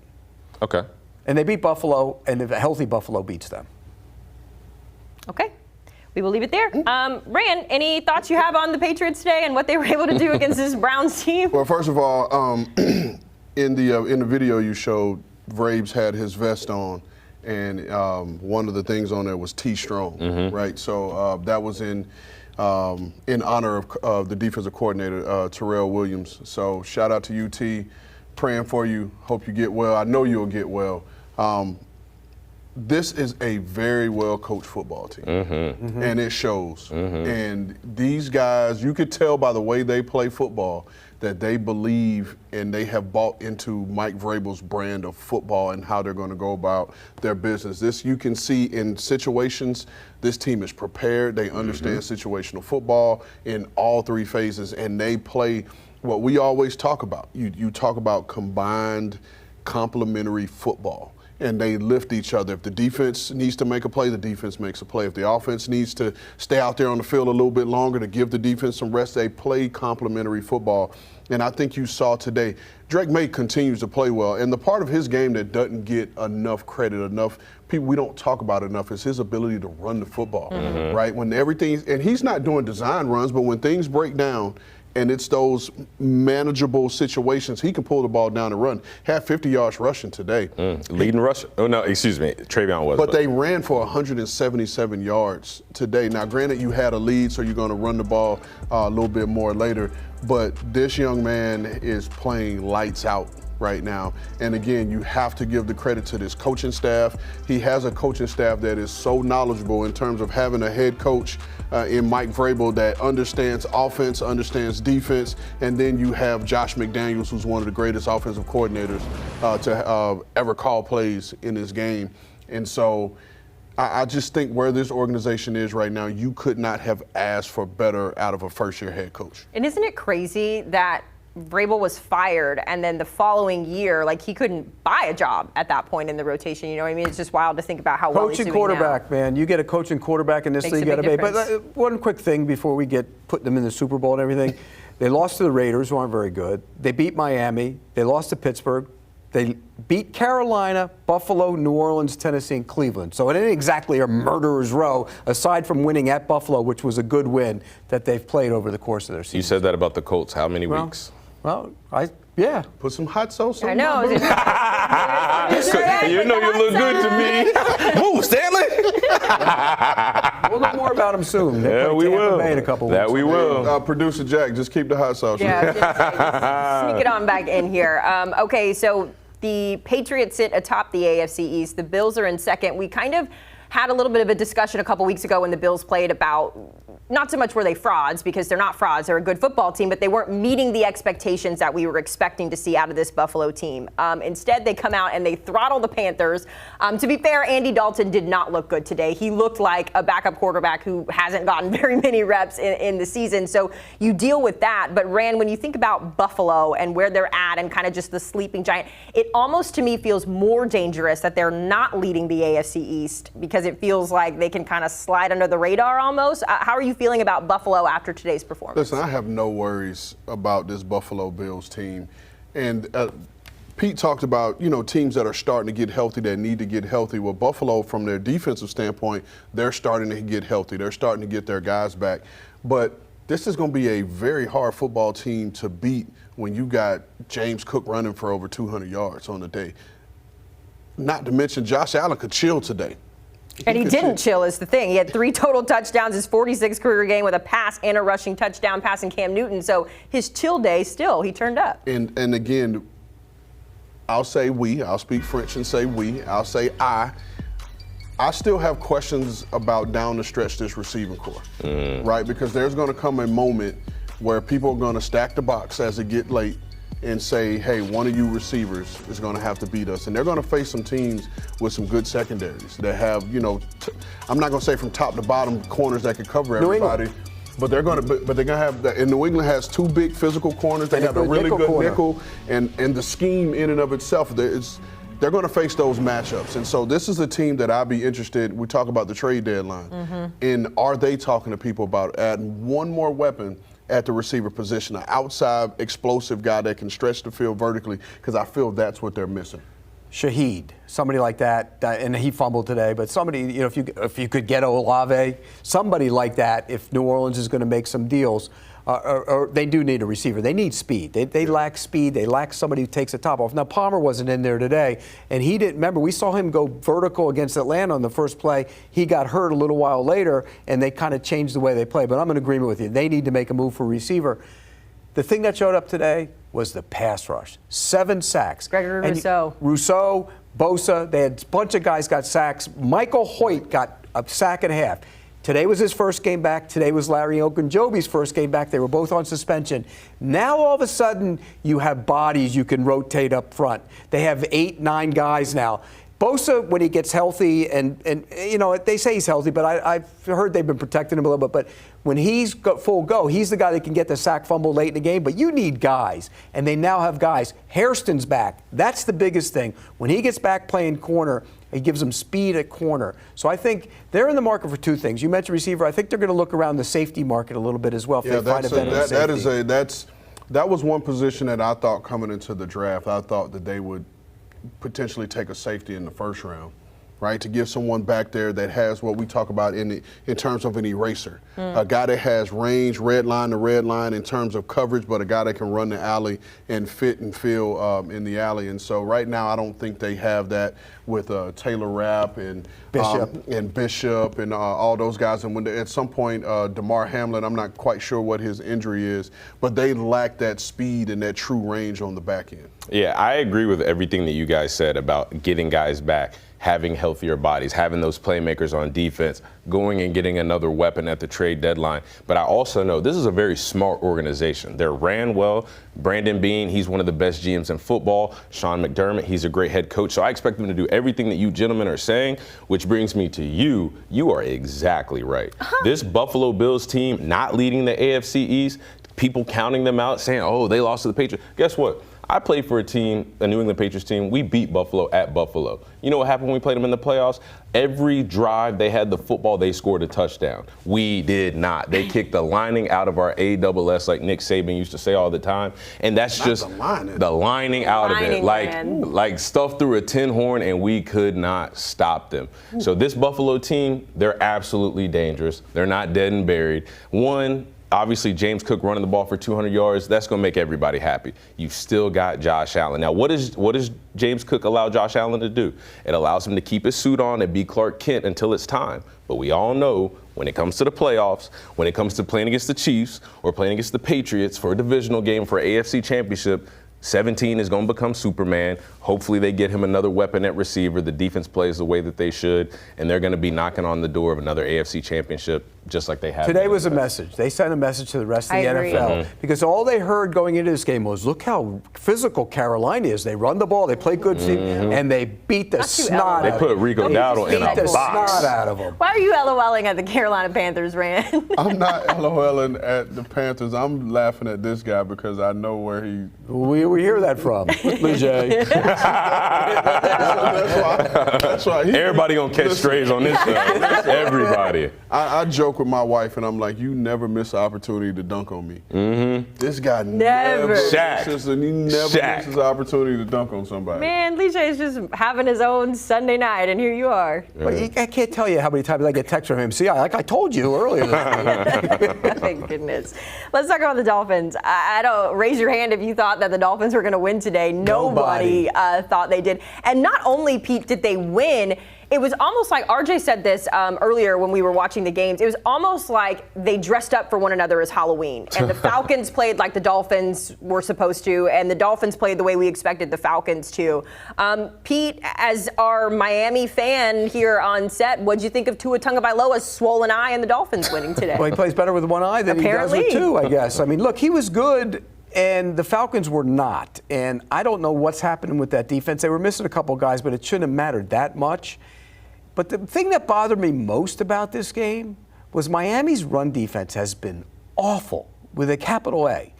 Okay. And they beat Buffalo, and if a healthy Buffalo beats them. Okay. We will leave it there. Rand, any thoughts you have on the Patriots today and what they were able to do against this Browns team? Well, first of all, in the video you showed, Vrabes had his vest on, and one of the things on there was T Strong, right? So that was in honor of the defensive coordinator, Terrell Williams. So shout out to you, T. Praying for you. Hope you get well. I know you'll get well. This is a very well-coached football team, and it shows. And these guys, you could tell by the way they play football that they believe and they have bought into Mike Vrabel's brand of football and how they're going to go about their business. This you can see in situations. This team is prepared. They understand situational football in all three phases, and they play what we always talk about. You talk about combined complementary football. And they lift each other. If the defense needs to make a play, the defense makes a play. If the offense needs to stay out there on the field a little bit longer to give the defense some rest, they play complementary football. And I think you saw today, Drake Maye continues to play well. And the part of his game that doesn't get enough credit, enough people we don't talk about enough, is his ability to run the football, right? When everything, and he's not doing design runs, but when things break down, and it's those manageable situations, he can pull the ball down and run. Had 50 yards rushing today. Leading rush? Oh, no, excuse me. Travion was. But they ran for 177 yards today. Now, granted, you had a lead, so you're going to run the ball a little bit more later. But this young man is playing lights out right now. And again, you have to give the credit to this coaching staff. He has a coaching staff that is so knowledgeable in terms of having a head coach in Mike Vrabel that understands offense, understands defense, and then you have Josh McDaniels, who's one of the greatest offensive coordinators to ever call plays in this game. And so I just think where this organization is right now, you could not have asked for better out of a first-year head coach. And isn't it crazy that Vrabel was fired, and then the following year, like, he couldn't buy a job at that point in the rotation? You know what I mean? It's just wild to think about how well he's doing quarterback, now. man. You get a coaching quarterback in this Makes league, a you got big to pay. But difference. one quick thing before we get putting them in the Super Bowl and everything. They lost to the Raiders, who aren't very good. They beat Miami. They lost to Pittsburgh. They beat Carolina, Buffalo, New Orleans, Tennessee, and Cleveland. So it ain't exactly a murderer's row, aside from winning at Buffalo, which was a good win that they've played over the course of their season. You said that about the Colts. How many weeks? Well, yeah. Put some hot sauce on I know. You know you look good to me. Move, Stanley. We'll know more about them soon. They Yeah, play we Tampa will. Bay in a couple That weeks. we will. Producer Jack, just keep the hot sauce. Yeah, I was gonna say, just sneak it on back in here. Okay, so the Patriots sit atop the AFC East. The Bills are in second. We kind of had a little bit of a discussion a couple weeks ago when the Bills played about not so much were they frauds, because they're not frauds. They're a good football team, but they weren't meeting the expectations that we were expecting to see out of this Buffalo team. Instead, they come out and they throttle the Panthers. To be fair, Andy Dalton did not look good today. He looked like a backup quarterback who hasn't gotten very many reps in the season. So you deal with that. But Rand, when you think about Buffalo and where they're at and kind of just the sleeping giant, it almost to me feels more dangerous that they're not leading the AFC East, because it feels like they can kind of slide under the radar almost. How are you feeling about Buffalo after today's performance? Listen, I have no worries about this Buffalo Bills team. And Pete talked about, teams that are starting to get healthy, that need to get healthy. Well, Buffalo, from their defensive standpoint, they're starting to get healthy. They're starting to get their guys back. But this is going to be a very hard football team to beat when you got James Cook running for over 200 yards on the day. Not to mention Josh Allen could chill today. And he didn't chill is the thing. He had 3 total touchdowns, his 46th career game with a pass and a rushing touchdown passing Cam Newton. So his chill day still, he turned up. And again, I'll say we. I'll speak French and say we. I'll say I still have questions about down the stretch this receiving core, right? Because there's going to come a moment where people are going to stack the box as it get late, and say, hey, one of you receivers is going to have to beat us. And they're going to face some teams with some good secondaries that have, I'm not going to say from top to bottom corners that can cover everybody. But they're going to have that. And New England has two big physical corners. They have a really good nickel, and the scheme in and of itself, they're going to face those matchups. And so this is a team that I'd be interested. We talk about the trade deadline, and are they talking to people about adding one more weapon at the receiver position, an outside explosive guy that can stretch the field vertically? Because I feel that's what they're missing. Shahid, somebody like that, and he fumbled today, but somebody, if you could get Olave, somebody like that, if New Orleans is going to make some deals, or they do need a receiver. They need speed. They lack speed. They lack somebody who takes the top off. Now, Palmer wasn't in there today, and he didn't. Remember, we saw him go vertical against Atlanta on the first play. He got hurt a little while later, and they kind of changed the way they play. But I'm in agreement with you. They need to make a move for receiver. The thing that showed up today was the pass rush. 7 sacks. Gregory Rousseau. Rousseau, Bosa, they had a bunch of guys got sacks. Michael Hoyt got a sack and a half. Today was his first game back. Today was Larry Ogunjobi's first game back. They were both on suspension. Now all of a sudden you have bodies you can rotate up front. They have 8, 9 guys now. Bosa, when he gets healthy, and they say he's healthy, but I've heard they've been protecting him a little bit. But when he's got full go, he's the guy that can get the sack fumble late in the game. But you need guys, and they now have guys. Hairston's back. That's the biggest thing. When he gets back playing corner, he gives them speed at corner. So I think they're in the market for 2 things. You mentioned receiver. I think they're going to look around the safety market a little bit as well if they find a better safety. That was one position that I thought coming into the draft. I thought that they would potentially take a safety in the first round, right? To give someone back there that has what we talk about in terms of an eraser. A guy that has range, red line to red line in terms of coverage, but a guy that can run the alley and fit and feel in the alley. And so right now I don't think they have that with Taylor Rapp and Bishop and all those guys. And when at some point, DeMar Hamlin, I'm not quite sure what his injury is, but they lack that speed and that true range on the back end. Yeah, I agree with everything that you guys said about getting guys back, having healthier bodies, having those playmakers on defense, going and getting another weapon at the trade deadline. But I also know this is a very smart organization. They're ran well. Brandon Beane, he's one of the best GMs in football. Sean McDermott, he's a great head coach. So I expect them to do everything that you gentlemen are saying, which brings me to you. You are exactly right. This Buffalo Bills team not leading the AFC East, people counting them out, saying, oh, they lost to the Patriots. Guess what? I played for a team, a New England Patriots team. We beat Buffalo at Buffalo. You know what happened when we played them in the playoffs? Every drive they had the football, they scored a touchdown. We did not. They kicked the lining out of our ASS, like Nick Saban used to say all the time. And that's not just the lining out of it. Like stuff through a tin horn, and we could not stop them. So this Buffalo team, they're absolutely dangerous. They're not dead and buried. Obviously, James Cook running the ball for 200 yards, that's going to make everybody happy. You've still got Josh Allen. Now, what does James Cook allow Josh Allen to do? It allows him to keep his suit on and be Clark Kent until it's time. But we all know when it comes to the playoffs, when it comes to playing against the Chiefs or playing against the Patriots for a divisional game for an AFC championship, 17 is going to become Superman. Hopefully they get him another weapon at receiver. The defense plays the way that they should, and they're going to be knocking on the door of another AFC championship just like they have. Today was a message. They sent a message to the rest of the NFL because all they heard going into this game was, look how physical Carolina is. They run the ball, they play good, and they beat the snot out of them. They put Rico Dowdle in a box. Snot out of them. Why are you LOLing at the Carolina Panthers, Rand? I'm not LOLing at the Panthers. I'm laughing at this guy because I know where he. We hear that from Leger. That's why. Everybody gonna catch strays on this show. Everybody. I joke with my wife, and I'm like, you never miss an opportunity to dunk on me. This guy never misses an opportunity to dunk on somebody. Man, Leger is just having his own Sunday night, and here you are. Well, I can't tell you how many times I get texts from him. See, like I told you earlier. Thank goodness. Let's talk about the Dolphins. I don't raise your hand if you thought that the Dolphins were going to win today. Nobody thought they did. And not only, Pete, did they win, it was almost like, RJ said this earlier when we were watching the games, it was almost like they dressed up for one another as Halloween. And the Falcons played like the Dolphins were supposed to, and the Dolphins played the way we expected the Falcons to. Pete, as our Miami fan here on set, what'd you think of Tua Tagovailoa's swollen eye and the Dolphins winning today? Well, he plays better with one eye than he does with two, I guess. I mean, look, he was good And the Falcons were not. And I don't know what's happening with that defense. They were missing a couple guys, but it shouldn't have mattered that much. But the thing that bothered me most about this game was Miami's run defense has been awful, with a capital A.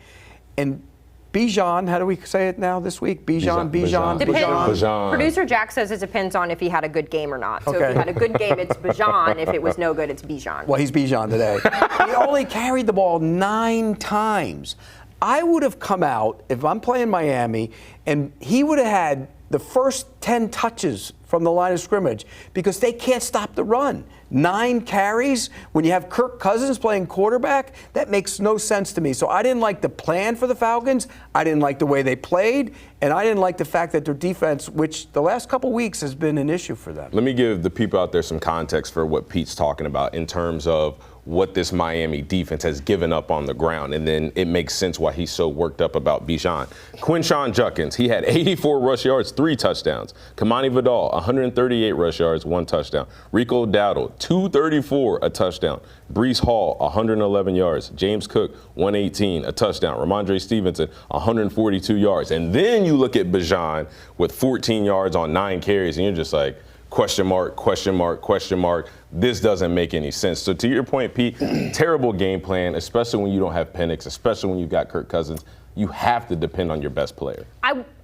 And Bijan, how do we say it now this week? Bijan. Depends. Producer Jack says it depends on if he had a good game or not. So if he had a good game, it's Bijan. If it was no good, it's Bijan. Well, he's Bijan today. He only carried the ball 9 times. I would have come out, if I'm playing Miami, and he would have had the first 10 touches from the line of scrimmage because they can't stop the run. 9 carries when you have Kirk Cousins playing quarterback, that makes no sense to me. So I didn't like the plan for the Falcons. I didn't like the way they played. And I didn't like the fact that their defense, which the last couple weeks has been an issue for them. Let me give the people out there some context for what Pete's talking about in terms of what this Miami defense has given up on the ground, and then it makes sense why he's so worked up about Bijan. Quinshon Judkins, he had 84 rush yards, 3 touchdowns. Kamani Vidal, 138 rush yards, 1 touchdown. Rico Dowdle, 234, a touchdown. Breece Hall, 111 yards. James Cook, 118, a touchdown. Ramondre Stevenson, 142 yards. And then you look at Bijan with 14 yards on 9 carries, and you're just like, question mark, question mark, question mark. This doesn't make any sense. So to your point, Pete, terrible game plan, especially when you don't have Penix, especially when you've got Kirk Cousins. You have to depend on your best player.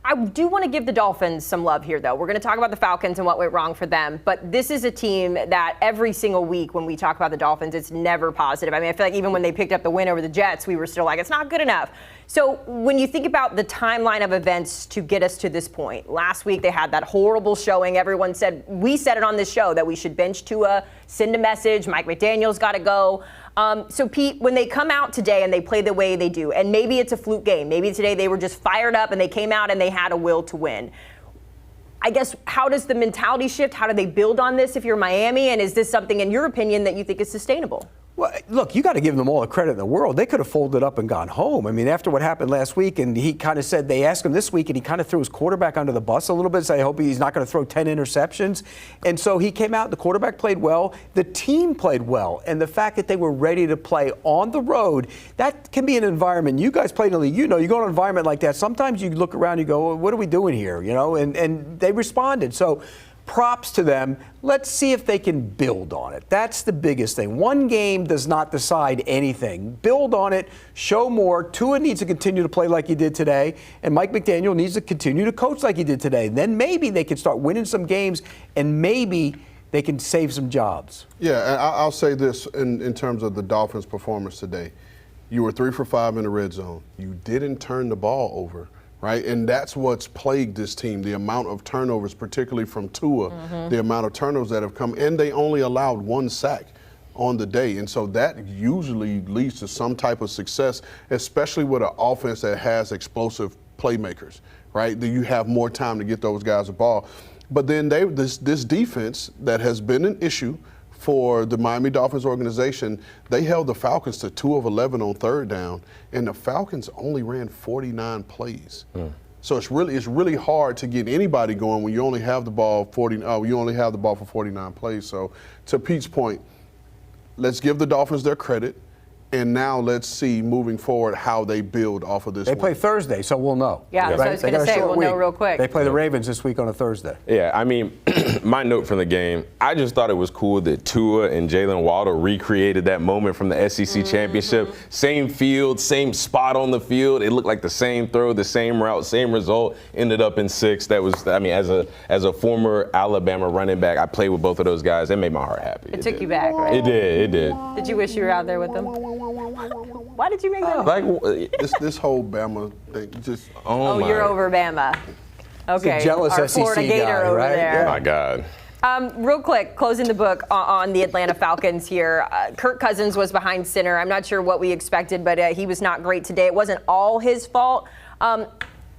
I do want to give the Dolphins some love here, though. We're going to talk about the Falcons and what went wrong for them. But this is a team that every single week when we talk about the Dolphins, it's never positive. I mean, I feel like even when they picked up the win over the Jets, we were still like, it's not good enough. So when you think about the timeline of events to get us to this point, last week they had that horrible showing. Everyone said, we said it on this show, that we should bench Tua, send a message, Mike McDaniel's got to go. So, Pete, when they come out today and they play the way they do, and maybe it's a fluke game, maybe today they were just fired up and they came out and they had a will to win. I guess, how does the mentality shift? How do they build on this if you're Miami? And is this something, in your opinion, that you think is sustainable? Well, look, you got to give them all the credit in the world. They could have folded up and gone home. I mean, after what happened last week, and he kind of said, they asked him this week, and he kind of threw his quarterback under the bus a little bit, so I hope he's not going to throw 10 interceptions. And so he came out, the quarterback played well, the team played well, and the fact that they were ready to play on the road, that can be an environment. You guys played in the league, you know, you go to an environment like that, sometimes you look around and you go, well, what are we doing here, you know, and they responded. So props to them. Let's see if they can build on it. That's the biggest thing. One game does not decide anything. Build on it. Show more. Tua needs to continue to play like he did today, and Mike McDaniel needs to continue to coach like he did today. Then maybe they can start winning some games, and maybe they can save some jobs. Yeah, and I'll say this in terms of the Dolphins' performance today. You were 3 for 5 in the red zone. You didn't turn the ball over. Right, and that's what's plagued this team, the amount of turnovers, particularly from Tua, the amount of turnovers that have come, and they only allowed 1 sack on the day. And so that usually leads to some type of success, especially with an offense that has explosive playmakers, right? That you have more time to get those guys the ball. But then this defense that has been an issue for the Miami Dolphins organization, they held the Falcons to 2 of 11 on 3rd down, and the Falcons only ran 49 plays. So it's really hard to get anybody going when you only have the ball for 49 plays. So to Pete's point, let's give the Dolphins their credit. And now let's see moving forward how they build off of this. They play Thursday, so we'll know. Yeah, that's what I was going to say. We'll know real quick. They play the Ravens this week on a Thursday. Yeah, I mean, my note from the game, I just thought it was cool that Tua and Jalen Waddle recreated that moment from the SEC Championship. Same field, same spot on the field. It looked like the same throw, the same route, same result. Ended up in 6. That was, I mean, as a former Alabama running back, I played with both of those guys. It made my heart happy. It took you back, right? It did. Did you wish you were out there with them? Why did you make that? Like this whole Bama thing, just you're over Bama. Okay, jealous our SEC Florida Gator guy, over right? there. Oh my God. Real quick, closing the book on the Atlanta Falcons here. Kirk Cousins was behind center. I'm not sure what we expected, but he was not great today. It wasn't all his fault.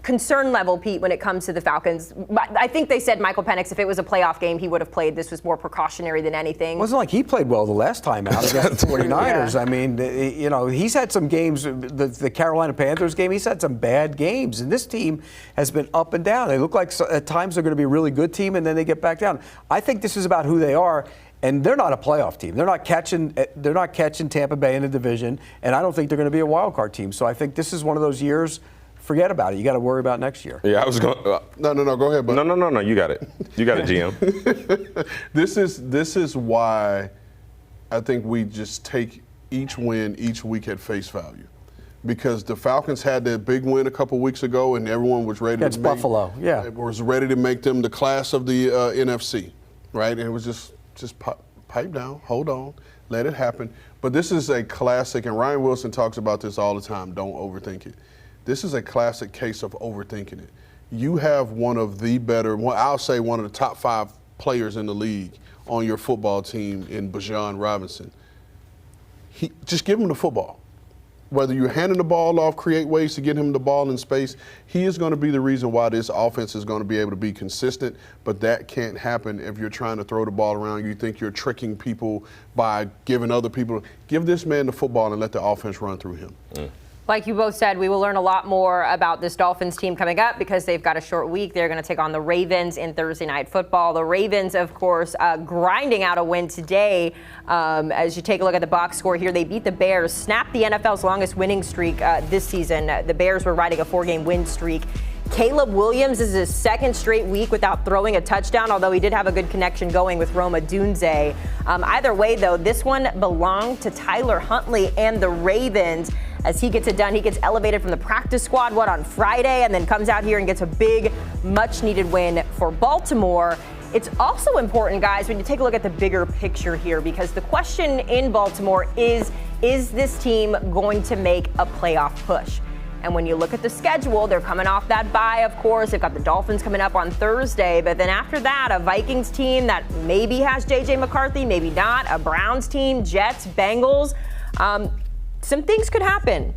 Concern level, Pete, when it comes to the Falcons. I think they said Michael Penix, if it was a playoff game, he would have played. This was more precautionary than anything. It wasn't like he played well the last time out against the 49ers. Yeah. I mean, you know, he's had some games, the Carolina Panthers game, he's had some bad games. And this team has been up and down. They look like at times they're going to be a really good team, and then they get back down. I think this is about who they are. And they're not a playoff team. They're not catching Tampa Bay in the division, and I don't think they're going to be a wild card team. So I think this is one of those years. Forget about it. You got to worry about next year. Yeah, I was going. No. Go ahead, buddy. No. You got it. You got it, GM. This is why I think we just take each win each week at face value, because the Falcons had that big win a couple weeks ago, and everyone was ready. Against Buffalo. Yeah, was ready to make them the class of the NFC, right? And it was just pipe down, hold on, let it happen. But this is a classic, and Ryan Wilson talks about this all the time. Don't overthink it. This is a classic case of overthinking it. You have one of the better, I'll say one of the top 5 players in the league on your football team in Bijan Robinson. Just give him the football. Whether you're handing the ball off, create ways to get him the ball in space, he is going to be the reason why this offense is going to be able to be consistent. But that can't happen if you're trying to throw the ball around. You think you're tricking people by giving other people. Give this man the football and let the offense run through him. Like you both said, we will learn a lot more about this Dolphins team coming up because they've got a short week. They're going to take on the Ravens in Thursday Night Football. The Ravens, of course, grinding out a win today. As you take a look at the box score here, they beat the Bears, snapped the NFL's longest winning streak this season. The Bears were riding a 4-game win streak. Caleb Williams is his second straight week without throwing a touchdown, although he did have a good connection going with Roma Dunze. Either way, though, this one belonged to Tyler Huntley and the Ravens. As he gets it done, he gets elevated from the practice squad, on Friday, and then comes out here and gets a big, much-needed win for Baltimore. It's also important, guys, when you take a look at the bigger picture here, because the question in Baltimore is this team going to make a playoff push? And when you look at the schedule, they're coming off that bye, of course. They've got the Dolphins coming up on Thursday. But then after that, a Vikings team that maybe has J.J. McCarthy, maybe not. A Browns team, Jets, Bengals. Some things could happen.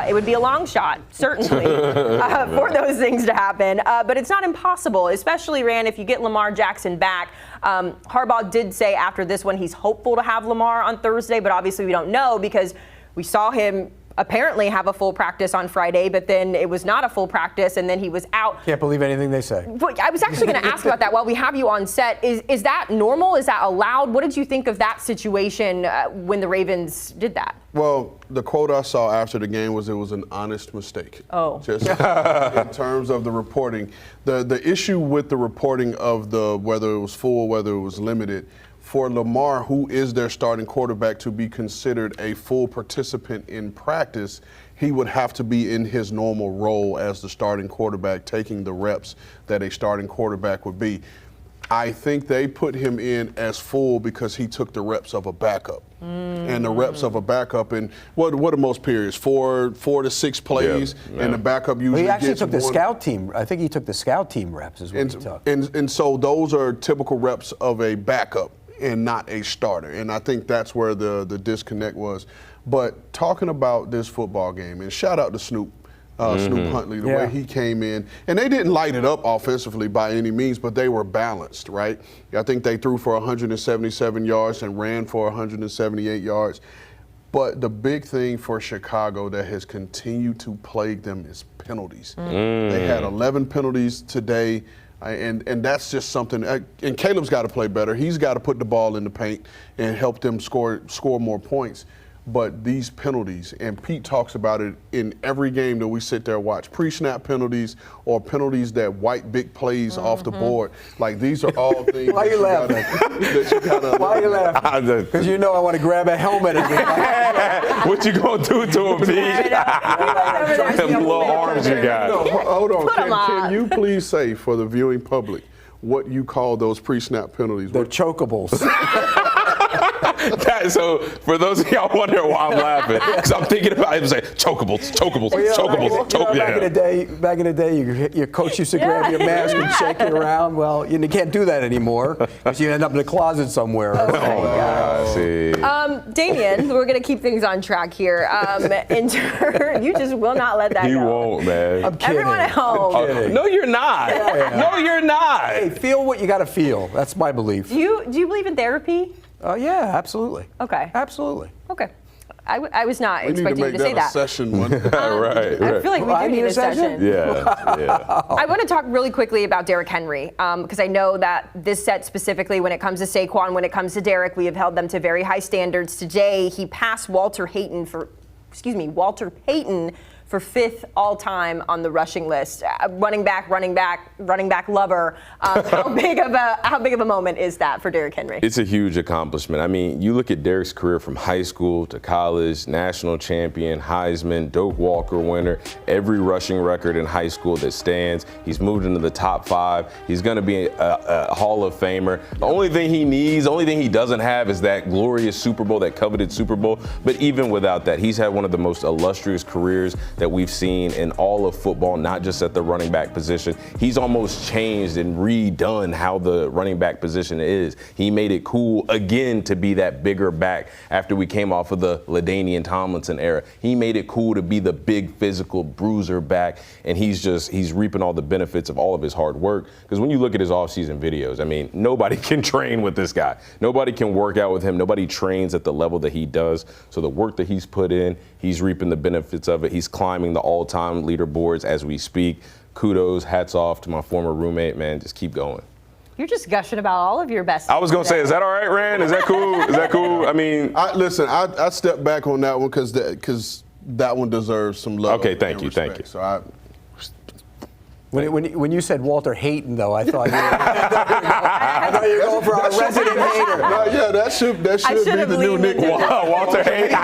It would be a long shot, certainly, for those things to happen. But it's not impossible, especially, Rand, if you get Lamar Jackson back. Harbaugh did say after this one he's hopeful to have Lamar on Thursday, but obviously we don't know because we saw him apparently have a full practice on Friday, but then it was not a full practice, and then he was out. Can't believe anything they say. But I was actually going to ask about that while we have you on set. Is that normal? Is that allowed? What did you think of that situation when the Ravens did that? Well, the quote I saw after the game was it was an honest mistake. Oh. Just in terms of the reporting. The issue with the reporting of whether it was full, whether it was limited, for Lamar, who is their starting quarterback, to be considered a full participant in practice, he would have to be in his normal role as the starting quarterback, taking the reps that a starting quarterback would be. I think they put him in as full because he took the reps of a backup. And the reps of a backup in what are most periods? 4 to 6 plays, and the backup usually he actually gets took the one. scout team. I think he took the scout team reps is what he took. And so those are typical reps of a backup and not a starter. And I think that's where the disconnect was. But talking about this football game, and shout out to Snoop Huntley, the way he came in. And they didn't light it up offensively by any means, but they were balanced, right? I think they threw for 177 yards and ran for 178 yards. But the big thing for Chicago that has continued to plague them is penalties. They had 11 penalties today. And that's just something. And Caleb's got to play better. He's got to put the ball in the paint and help them score more points. But these penalties, and Pete talks about it in every game that we sit there and watch, pre-snap penalties or penalties that wipe big plays off the board. Like, these are all things. Why are you laughing? Why are you laughing? Because you know I want to grab a helmet and What you gonna do to him, Pete? Them little arms you got. No, hold on. Can you please say for the viewing public what you call those pre-snap penalties? they're chokables. So for those of y'all wondering why I'm laughing, because I'm thinking about it, like chokables. Back in the day, your coach used to grab your mask and shake it around. Well, you can't do that anymore because you end up in a closet somewhere. Damien, we're going to keep things on track here. You just will not let that go. He won't, man. I'm kidding. Everyone at home. No, you're not. No, you're not. Hey, feel what you got to feel. That's my belief. Do you believe in therapy? Yeah, absolutely. Okay. Absolutely. Okay. I was not We need to expecting you make to say that a that. session one day. right. I feel like we do need a session. Yeah. I want to talk really quickly about Derrick Henry because I know that this set specifically, when it comes to Saquon, when it comes to Derrick, we have held them to very high standards. Today, he passed Walter Payton for 5th all-time on the rushing list. Running back lover. How big of a moment is that for Derrick Henry? It's a huge accomplishment. I mean, you look at Derrick's career from high school to college, national champion, Heisman, Doak Walker winner, every rushing record in high school that stands. He's moved into the top 5. He's going to be a Hall of Famer. The only thing he doesn't have is that glorious Super Bowl, that coveted Super Bowl. But even without that, he's had one of the most illustrious careers that we've seen in all of football, not just at the running back position. He's almost changed and redone how the running back position is. He made it cool again to be that bigger back after we came off of the LaDainian Tomlinson era. He made it cool to be the big physical bruiser back, and he's reaping all the benefits of all of his hard work. Because when you look at his offseason videos, I mean, nobody can train with this guy. Nobody can work out with him. Nobody trains at the level that he does. So the work that he's put in, he's reaping the benefits of it. He's climbing the all-time leaderboards as we speak. Kudos, hats off to my former roommate, man. Just keep going. You're just gushing about all of your best. I was going to say, is that all right, Rand? Is that cool? Is that cool? I mean, I stepped back on that one because that one deserves some love. Okay, thank you. So When you said Walter Payton, though, I thought you were going for our resident hater. No, yeah, that should be the new nickname. Walter Payton.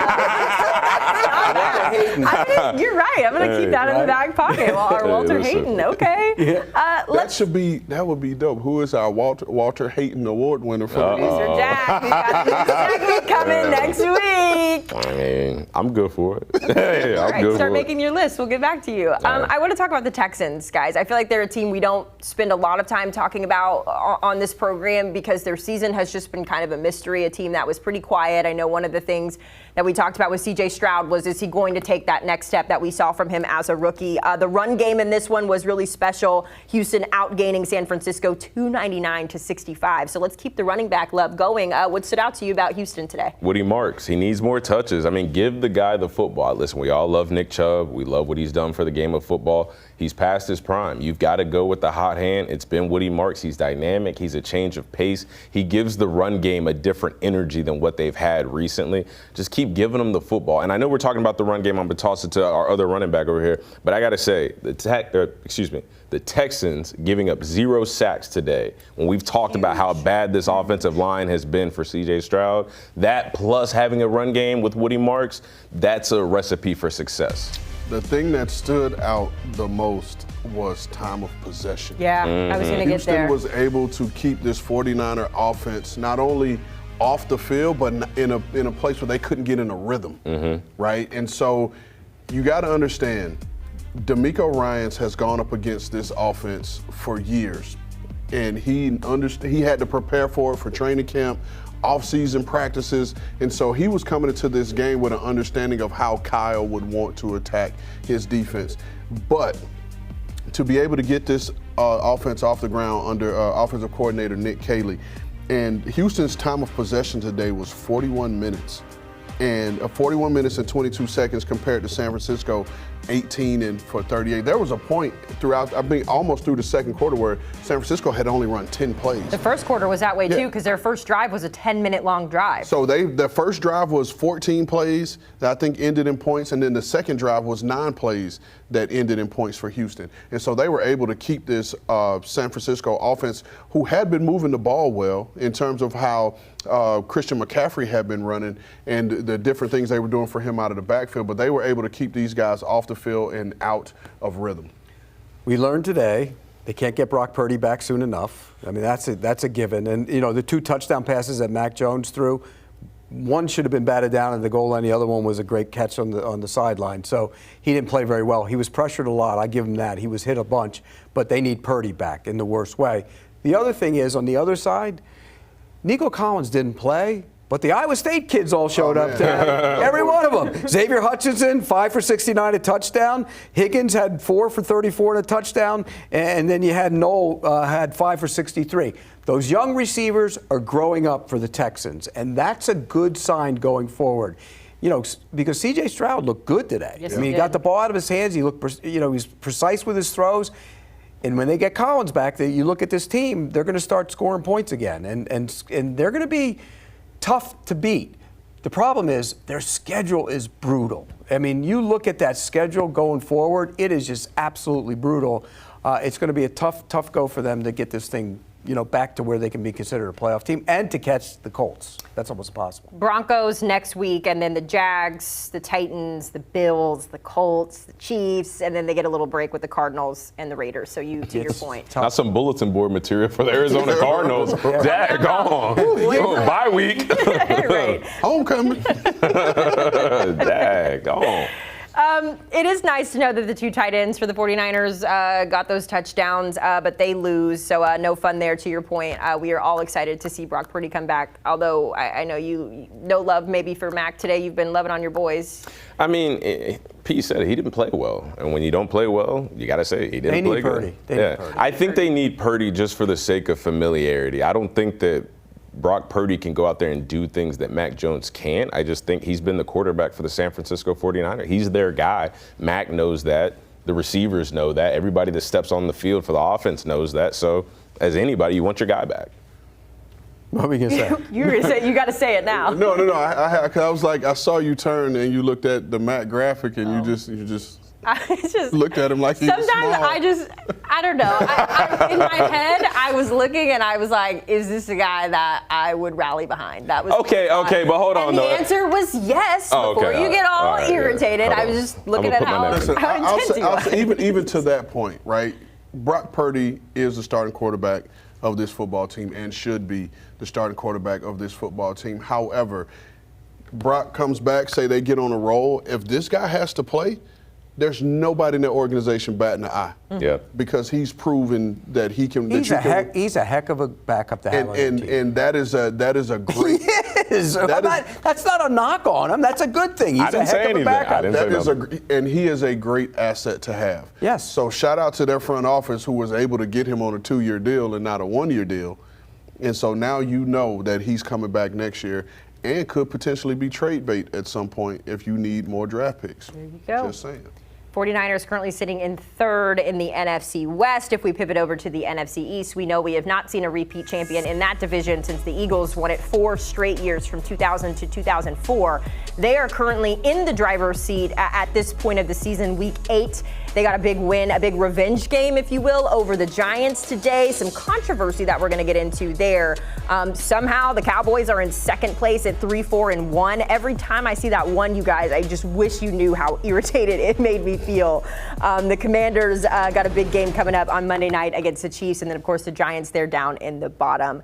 You're right. I'm going to keep that in the back pocket. Walter Payton. Okay. Yeah. That would be dope. Who is our Walter Payton Award winner for Producer Jack. We got a new segment coming next week. I mean, I'm good for it. Hey, All right, start making your list. We'll get back to you. I want to talk about the Texans, guys. I feel like they're a team we don't spend a lot of time talking about on this program because their season has just been kind of a mystery, a team that was pretty quiet. I know one of the things that we talked about with C.J. Stroud was, is he going to take that next step that we saw from him as a rookie? The run game in this one was really special. Houston outgaining San Francisco 299-65. So let's keep the running back love going. What stood out to you about Houston today? Woody Marks. He needs more touches. I mean, give the guy the football. Listen, we all love Nick Chubb. We love what he's done for the game of football. He's past his prime. You've got to go with the hot hand. It's been Woody Marks. He's dynamic. He's a change of pace. He gives the run game a different energy than what they've had recently. Just keep giving him the football. And I know we're talking about the run game. I'm going to toss it to our other running back over here. But I got to say, the Texans giving up 0 sacks today. When we've talked about how bad this offensive line has been for C.J. Stroud, that plus having a run game with Woody Marks, that's a recipe for success. The thing that stood out the most was time of possession. Yeah, I was going to get there. Houston was able to keep this 49er offense not only off the field, but in a place where they couldn't get in a rhythm, right? And so you got to understand, DeMeco Ryans has gone up against this offense for years, and he had to prepare for it for training camp, off-season practices, and so he was coming into this game with an understanding of how Kyle would want to attack his defense. But to be able to get this offense off the ground under offensive coordinator Nick Caley, and Houston's time of possession today was 41 minutes. And 41 minutes and 22 seconds compared to San Francisco, 18 for 38. There was a point throughout, I mean, almost through the second quarter where San Francisco had only run 10 plays. The first quarter was that way too, because their first drive was a 10-minute long drive. So their first drive was 14 plays that I think ended in points, and then the second drive was 9 plays that ended in points for Houston. And so they were able to keep this San Francisco offense, who had been moving the ball well in terms of how Christian McCaffrey had been running and the different things they were doing for him out of the backfield, but they were able to keep these guys off the field and out of rhythm. We learned today they can't get Brock Purdy back soon enough. I mean, that's a given. And, you know, the 2 touchdown passes that Mac Jones threw, one should have been batted down at the goal line. The other one was a great catch on the sideline. So he didn't play very well. He was pressured a lot. I give him that. He was hit a bunch. But they need Purdy back in the worst way. The other thing is, on the other side, Nico Collins didn't play, but the Iowa State kids all showed up today. Every one of them. Xavier Hutchinson, 5 for 69, a touchdown. Higgins had 4 for 34 and a touchdown. And then you had Noel had 5 for 63. Those young receivers are growing up for the Texans, and that's a good sign going forward. because C.J. Stroud looked good today. Yes, I mean, he he got did. the ball out of his hands. He looked, he's precise with his throws. And when they get Collins back, you look at this team, they're going to start scoring points again. And they're going to be tough to beat. The problem is their schedule is brutal. I mean, you look at that schedule going forward, it is just absolutely brutal. It's going to be a tough go for them to get this thing, back to where they can be considered a playoff team and to catch the Colts. That's almost impossible. Broncos next week, and then the Jags, the Titans, the Bills, the Colts, the Chiefs, and then they get a little break with the Cardinals and the Raiders. So to your point. Not some bulletin board material for the Arizona Cardinals. Dag on. Bye week. Right. Homecoming. Dag on. It is nice to know that the two tight ends for the 49ers got those touchdowns, but they lose. So no fun there, to your point. We are all excited to see Brock Purdy come back, although I know no love maybe for Mac today. You've been loving on your boys. I mean, Pete said it. He didn't play well. And when you don't play well, you got to say he didn't play good. They need Purdy. I think they need Purdy just for the sake of familiarity. I don't think that Brock Purdy can go out there and do things that Mac Jones can't. I just think he's been the quarterback for the San Francisco 49ers. He's their guy. Mac knows that. The receivers know that. Everybody that steps on the field for the offense knows that. So, as anybody, you want your guy back. What are we going to say? You got to say it now. No. I was like, I saw you turn and you looked at the Mac graphic and you just I just looked at him like he was sometimes small. I don't know. In my head, I was looking and I was like, is this a guy that I would rally behind? That was Okay, but hold on, and though. the answer was yes. Oh, before okay, you get all right, irritated, yeah. I was just looking I'm at gonna put my how, next- Listen, how intense you I'll were. say, even to that point, right? Brock Purdy is the starting quarterback of this football team and should be the starting quarterback of this football team. However, Brock comes back, say they get on a roll. If this guy has to play, there's nobody in the organization batting an eye. Yeah. Because he's proven that he can. He's a heck of a backup to have on your team. And that is a great. He is. That's not a knock on him. That's a good thing. He's I didn't a say heck of a anything. I backup. didn't say nothing. And he is a great asset to have. Yes. So shout out to their front office who was able to get him on a 2-year deal and not a 1-year deal. And so now you know that he's coming back next year and could potentially be trade bait at some point if you need more draft picks. There you go. Just saying. 49ers currently sitting in third in the NFC West. If we pivot over to the NFC East, we know we have not seen a repeat champion in that division since the Eagles won it 4 straight years from 2000 to 2004. They are currently in the driver's seat at this point of the season, week 8. They got a big win, a big revenge game, if you will, over the Giants today. Some controversy that we're going to get into there. Somehow the Cowboys are in second place at 3-4-1. Every time I see that one, you guys, I just wish you knew how irritated it made me feel. The Commanders got a big game coming up on Monday night against the Chiefs, and then, of course, the Giants, they're down in the bottom.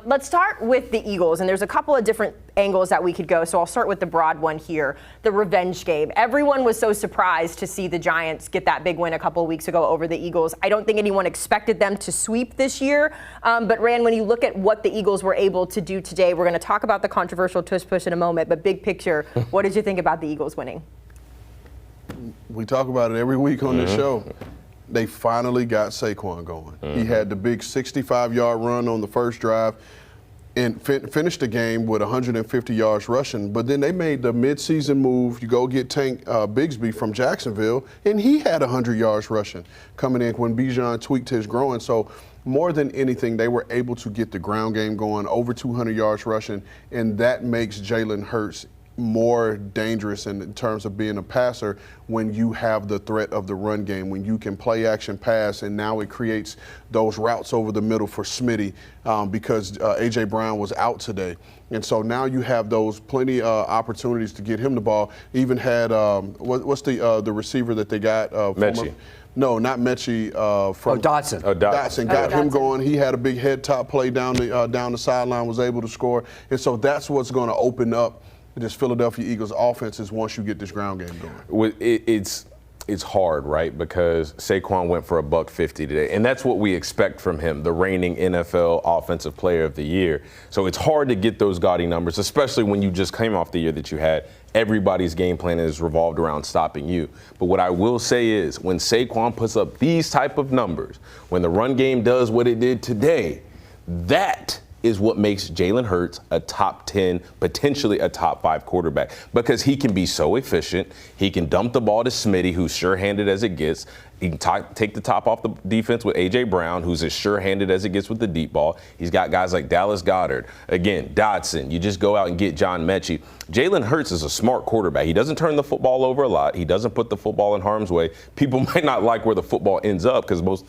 Let's start with the Eagles, and there's a couple of different angles that we could go, so I'll start with the broad one here, the revenge game. Everyone was so surprised to see the Giants get that big win a couple of weeks ago over the Eagles. I don't think anyone expected them to sweep this year, but Rand, when you look at what the Eagles were able to do today, we're going to talk about the controversial tush push in a moment, but big picture, what did you think about the Eagles winning? We talk about it every week on this show. They finally got Saquon going. He had the big 65-yard run on the first drive and finished the game with 150 yards rushing. But then they made the midseason move. You go get Tank Bigsby from Jacksonville, and he had 100 yards rushing coming in when Bijan tweaked his groin. So more than anything, they were able to get the ground game going, over 200 yards rushing, and that makes Jalen Hurts more dangerous in terms of being a passer when you have the threat of the run game, when you can play action pass, and now it creates those routes over the middle for Smitty because A.J. Brown was out today. And so now you have those plenty opportunities to get him the ball. Even had, what's the receiver that they got? Mechie. No, not Mechie. From Dotson. Dotson got him going. He had a big head top play down the sideline, was able to score. And so that's what's going to open up this Philadelphia Eagles offense is once you get this ground game going. It's hard, right? Because Saquon went for $150 today, and that's what we expect from him, the reigning NFL Offensive Player of the Year. So it's hard to get those gaudy numbers, especially when you just came off the year that you had. Everybody's game plan is revolved around stopping you. But what I will say is when Saquon puts up these type of numbers, when the run game does what it did today, that is what makes Jalen Hurts a top 10, potentially a top 5 quarterback, because he can be so efficient. He can dump the ball to Smitty, who's sure-handed as it gets. He can take the top off the defense with A.J. Brown, who's as sure-handed as it gets with the deep ball. He's got guys like Dallas Goedert, again, Dotson. You just go out and get John Mechie. Jalen Hurts is a smart quarterback. He doesn't turn the football over a lot. He doesn't put the football in harm's way. People might not like where the football ends up because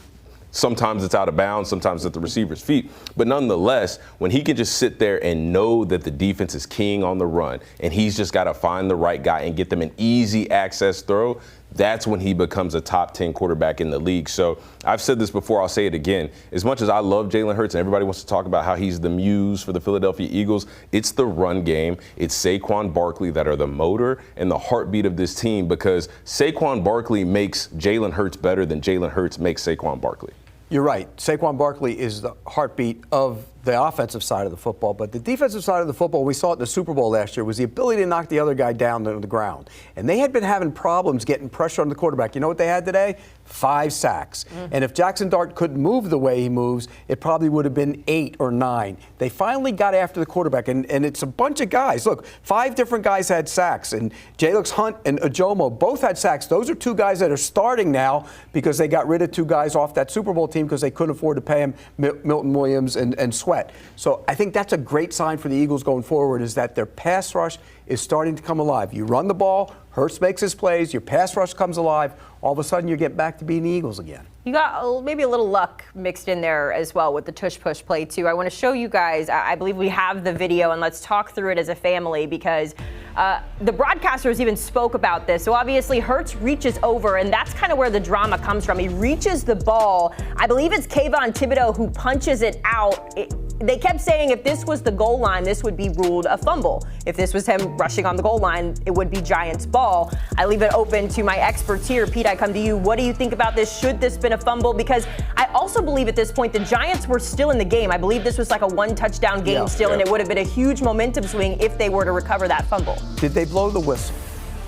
sometimes it's out of bounds, sometimes at the receiver's feet. But nonetheless, when he can just sit there and know that the defense is keying on the run and he's just got to find the right guy and get them an easy access throw, that's when he becomes a top 10 quarterback in the league. So I've said this before, I'll say it again. As much as I love Jalen Hurts and everybody wants to talk about how he's the muse for the Philadelphia Eagles, it's the run game. It's Saquon Barkley that are the motor and the heartbeat of this team, because Saquon Barkley makes Jalen Hurts better than Jalen Hurts makes Saquon Barkley. You're right. Saquon Barkley is the heartbeat of the offensive side of the football, but the defensive side of the football, we saw it in the Super Bowl last year, was the ability to knock the other guy down to the ground. And they had been having problems getting pressure on the quarterback. You know what they had today? 5 sacks. And if Jackson Dart couldn't move the way he moves, it probably would have been 8 or 9. They finally got after the quarterback, and it's a bunch of guys. Look, 5 different guys had sacks, and Jalix Hunt and Ajomo both had sacks. Those are 2 guys that are starting now because they got rid of 2 guys off that Super Bowl team because they couldn't afford to pay him, Milton Williams and Sweat. So I think that's a great sign for the Eagles going forward, is that their pass rush is starting to come alive. You run the ball, Hurts makes his plays, your pass rush comes alive, all of a sudden you get back to being the Eagles again. You got maybe a little luck mixed in there as well with the tush-push play, too. I want to show you guys, I believe we have the video, and let's talk through it as a family, because the broadcasters even spoke about this. So obviously Hurts reaches over, and that's kind of where the drama comes from. He reaches the ball. I believe it's Kayvon Thibodeau who punches it out. They kept saying if this was the goal line, this would be ruled a fumble. If this was him rushing on the goal line, it would be Giants ball. I leave it open to my experts here. Pete, I come to you. What do you think about this? Should this been a fumble? Because I also believe at this point the Giants were still in the game. I believe this was like a 1-touchdown game and it would have been a huge momentum swing if they were to recover that fumble. Did they blow the whistle?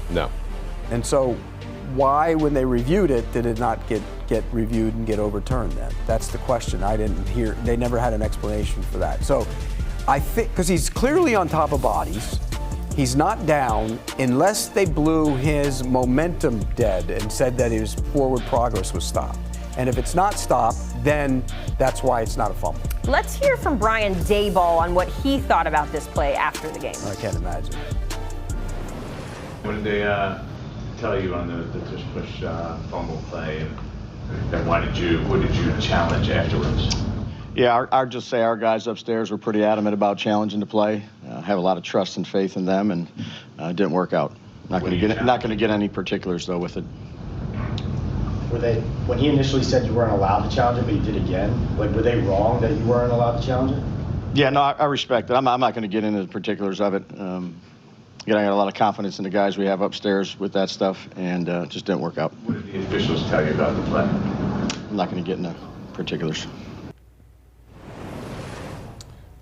No. And so why, when they reviewed it, did it not get reviewed and get overturned then? That's the question. I didn't hear. They never had an explanation for that. So I think, because he's clearly on top of bodies, he's not down unless they blew his momentum dead and said that his forward progress was stopped. And if it's not stopped, then that's why it's not a fumble. Let's hear from Brian Daboll on what he thought about this play after the game. I can't imagine. What did they tell you on the tush-push fumble play, and what did you challenge afterwards? Yeah, I'll just say our guys upstairs were pretty adamant about challenging the play. Have a lot of trust and faith in them, and it didn't work out. Not going to get any particulars though with it. Were they, when he initially said you weren't allowed to challenge it, but you did again? Like, were they wrong that you weren't allowed to challenge it? Yeah, no, I respect it. I'm not going to get into the particulars of it. Again, I got a lot of confidence in the guys we have upstairs with that stuff, and just didn't work out. What did the officials tell you about the play? I'm not going to get into particulars.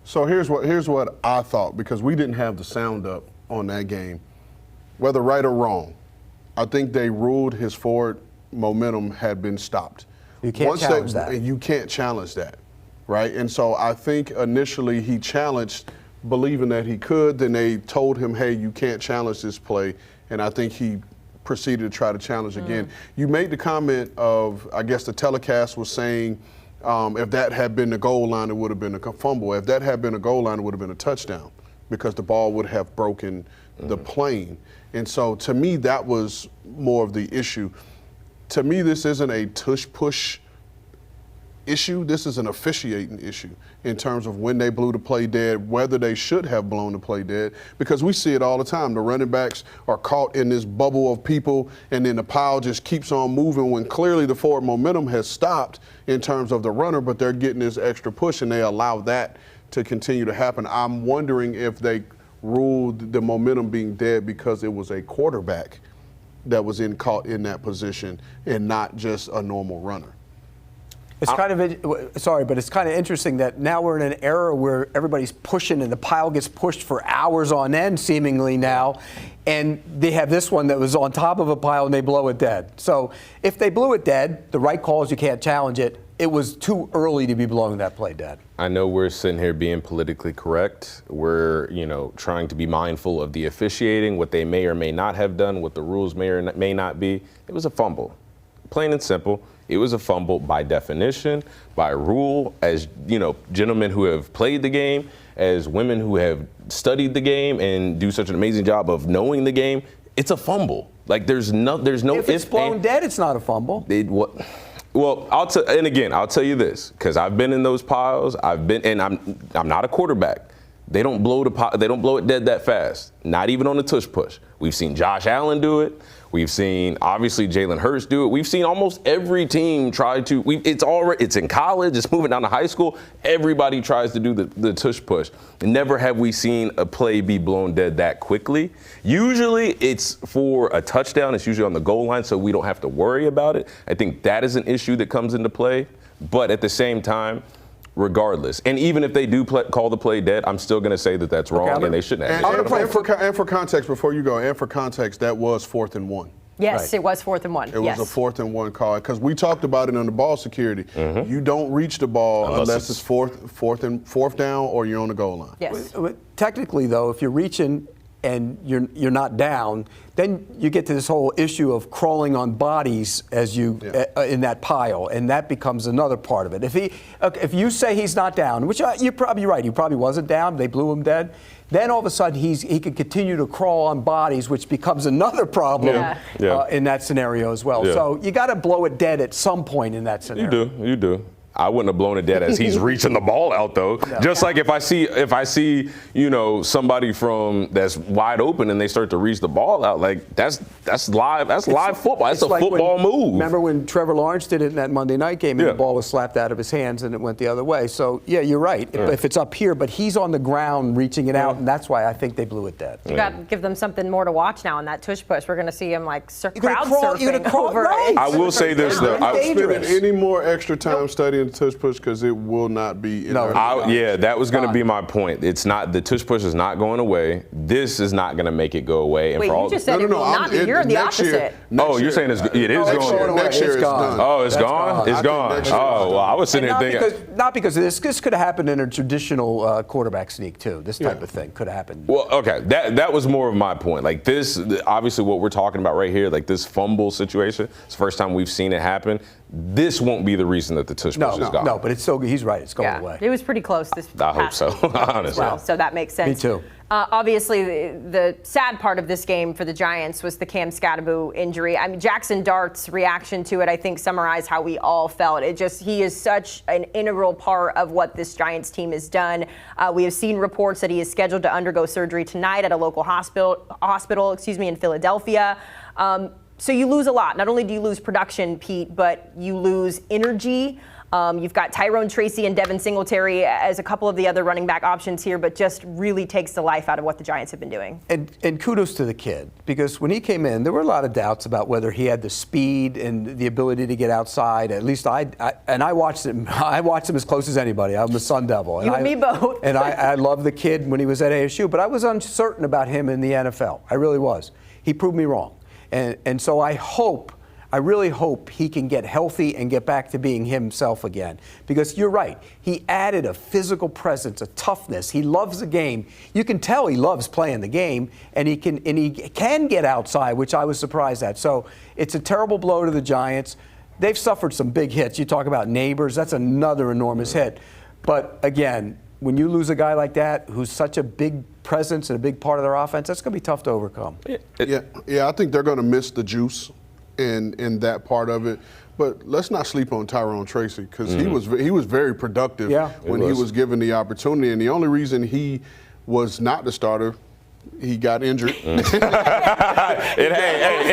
So here's what I thought, because we didn't have the sound up on that game. Whether right or wrong, I think they ruled his forward momentum had been stopped. You can't challenge that. You can't challenge that, right? And so I think initially he challenged, believing that he could. Then they told him, hey, you can't challenge this play. And I think he proceeded to try to challenge again. You made the comment of, I guess the telecast was saying, if that had been the goal line, it would have been a fumble. If that had been a goal line, it would have been a touchdown, because the ball would have broken the plane. And so to me, that was more of the issue. To me, this isn't a tush-push issue. This is an officiating issue in terms of when they blew the play dead, whether they should have blown the play dead, because we see it all the time. The running backs are caught in this bubble of people, and then the pile just keeps on moving when clearly the forward momentum has stopped in terms of the runner, but they're getting this extra push, and they allow that to continue to happen. I'm wondering if they ruled the momentum being dead because it was a quarterback that was caught in that position and not just a normal runner. It's kind of, it's kind of interesting that now we're in an era where everybody's pushing and the pile gets pushed for hours on end, seemingly now, and they have this one that was on top of a pile and they blow it dead. So if they blew it dead, the right call is you can't challenge it. it was too early to be blowing that play dead. I know we're sitting here being politically correct. We're, trying to be mindful of the officiating, what they may or may not have done, what the rules may or may not be. It was a fumble. Plain and simple. It was a fumble by definition, by rule, as, gentlemen who have played the game, as women who have studied the game and do such an amazing job of knowing the game. It's a fumble. Like there's no. If it's blown dead, it's not a fumble. Well, I'll tell you this, because I've been in those piles. And I'm not a quarterback. They don't blow it dead that fast. Not even on the tush push. We've seen Josh Allen do it. We've seen obviously Jalen Hurts do it. We've seen almost every team try to. It's in college. It's moving down to high school. Everybody tries to do the tush push. Never have we seen a play be blown dead that quickly. Usually it's for a touchdown. It's usually on the goal line, so we don't have to worry about it. I think that is an issue that comes into play. But at the same time, regardless, and even if they do call the play dead, I'm still going to say that that's wrong, and they shouldn't have. And for context, before you go, that was 4th and 1. Yes, Right. it was 4th and 1. It was a 4th and 1 call, because we talked about it on the ball security. Mm-hmm. You don't reach the ball unless it's fourth down or you're on the goal line. Yes. Technically, though, if you're reaching and you're not down, then you get to this whole issue of crawling on bodies as you in that pile, and that becomes another part of it. If you say he's not down, which you're probably right, he probably wasn't down, they blew him dead. Then all of a sudden he could continue to crawl on bodies, which becomes another problem in that scenario as well. Yeah. So you got to blow it dead at some point in that scenario. You do. I wouldn't have blown it dead as he's reaching the ball out, though. No. Just like if I see somebody that's wide open and they start to reach the ball out, like that's live football. That's a like football move. Remember when Trevor Lawrence did it in that Monday night game and the ball was slapped out of his hands and it went the other way. So yeah, you're right. If it's up here, but he's on the ground reaching it out, and that's why I think they blew it dead. You got to give them something more to watch now on that tush push. We're going to see him like crowd surfing over. Right. I will say this though. I'm spending any more extra time studying the tush push because it will not be. That was going to be my point. It's not, the tush push is not going away. This is not going to make it go away. And wait, you just said it will not be. You're the opposite. You're saying it is going away. Next year it's gone. Oh, it's gone? It's gone. Oh, well, I was sitting here thinking. Not because of this. This could have happened in a traditional quarterback sneak too. This type of thing could have happened. Well, okay, that was more of my point. Like this, obviously, what we're talking about right here, like this fumble situation. It's the first time we've seen it happen. This won't be the reason that the tush push is gone. No, but it's so he's right. It's going away. It was pretty close this I hope so, honestly. Well, so that makes sense. Me too. Obviously, the sad part of this game for the Giants was the Cam Scatterbo injury. I mean, Jackson Dart's reaction to it, I think, summarized how we all felt. He is such an integral part of what this Giants team has done. We have seen reports that he is scheduled to undergo surgery tonight at a local hospital in Philadelphia. So you lose a lot. Not only do you lose production, Pete, but you lose energy. You've got Tyrone Tracy and Devin Singletary as a couple of the other running back options here, but just really takes the life out of what the Giants have been doing. And kudos to the kid, because when he came in, there were a lot of doubts about whether he had the speed and the ability to get outside. At least I watched him. I watched him as close as anybody. I'm the Sun Devil. You and me both. And I love the kid when he was at ASU, but I was uncertain about him in the NFL. I really was. He proved me wrong. And so I really hope he can get healthy and get back to being himself again. Because you're right, he added a physical presence, a toughness. He loves the game. You can tell he loves playing the game, and he can get outside, which I was surprised at. So it's a terrible blow to the Giants. They've suffered some big hits. You talk about Neighbors, that's another enormous hit. But again, when you lose a guy like that who's such a big presence and a big part of their offense, that's going to be tough to overcome. Yeah, I think they're going to miss the juice in that part of it. But let's not sleep on Tyrone Tracy, because he was very productive when he was given the opportunity. And the only reason he was not the starter, he got injured. It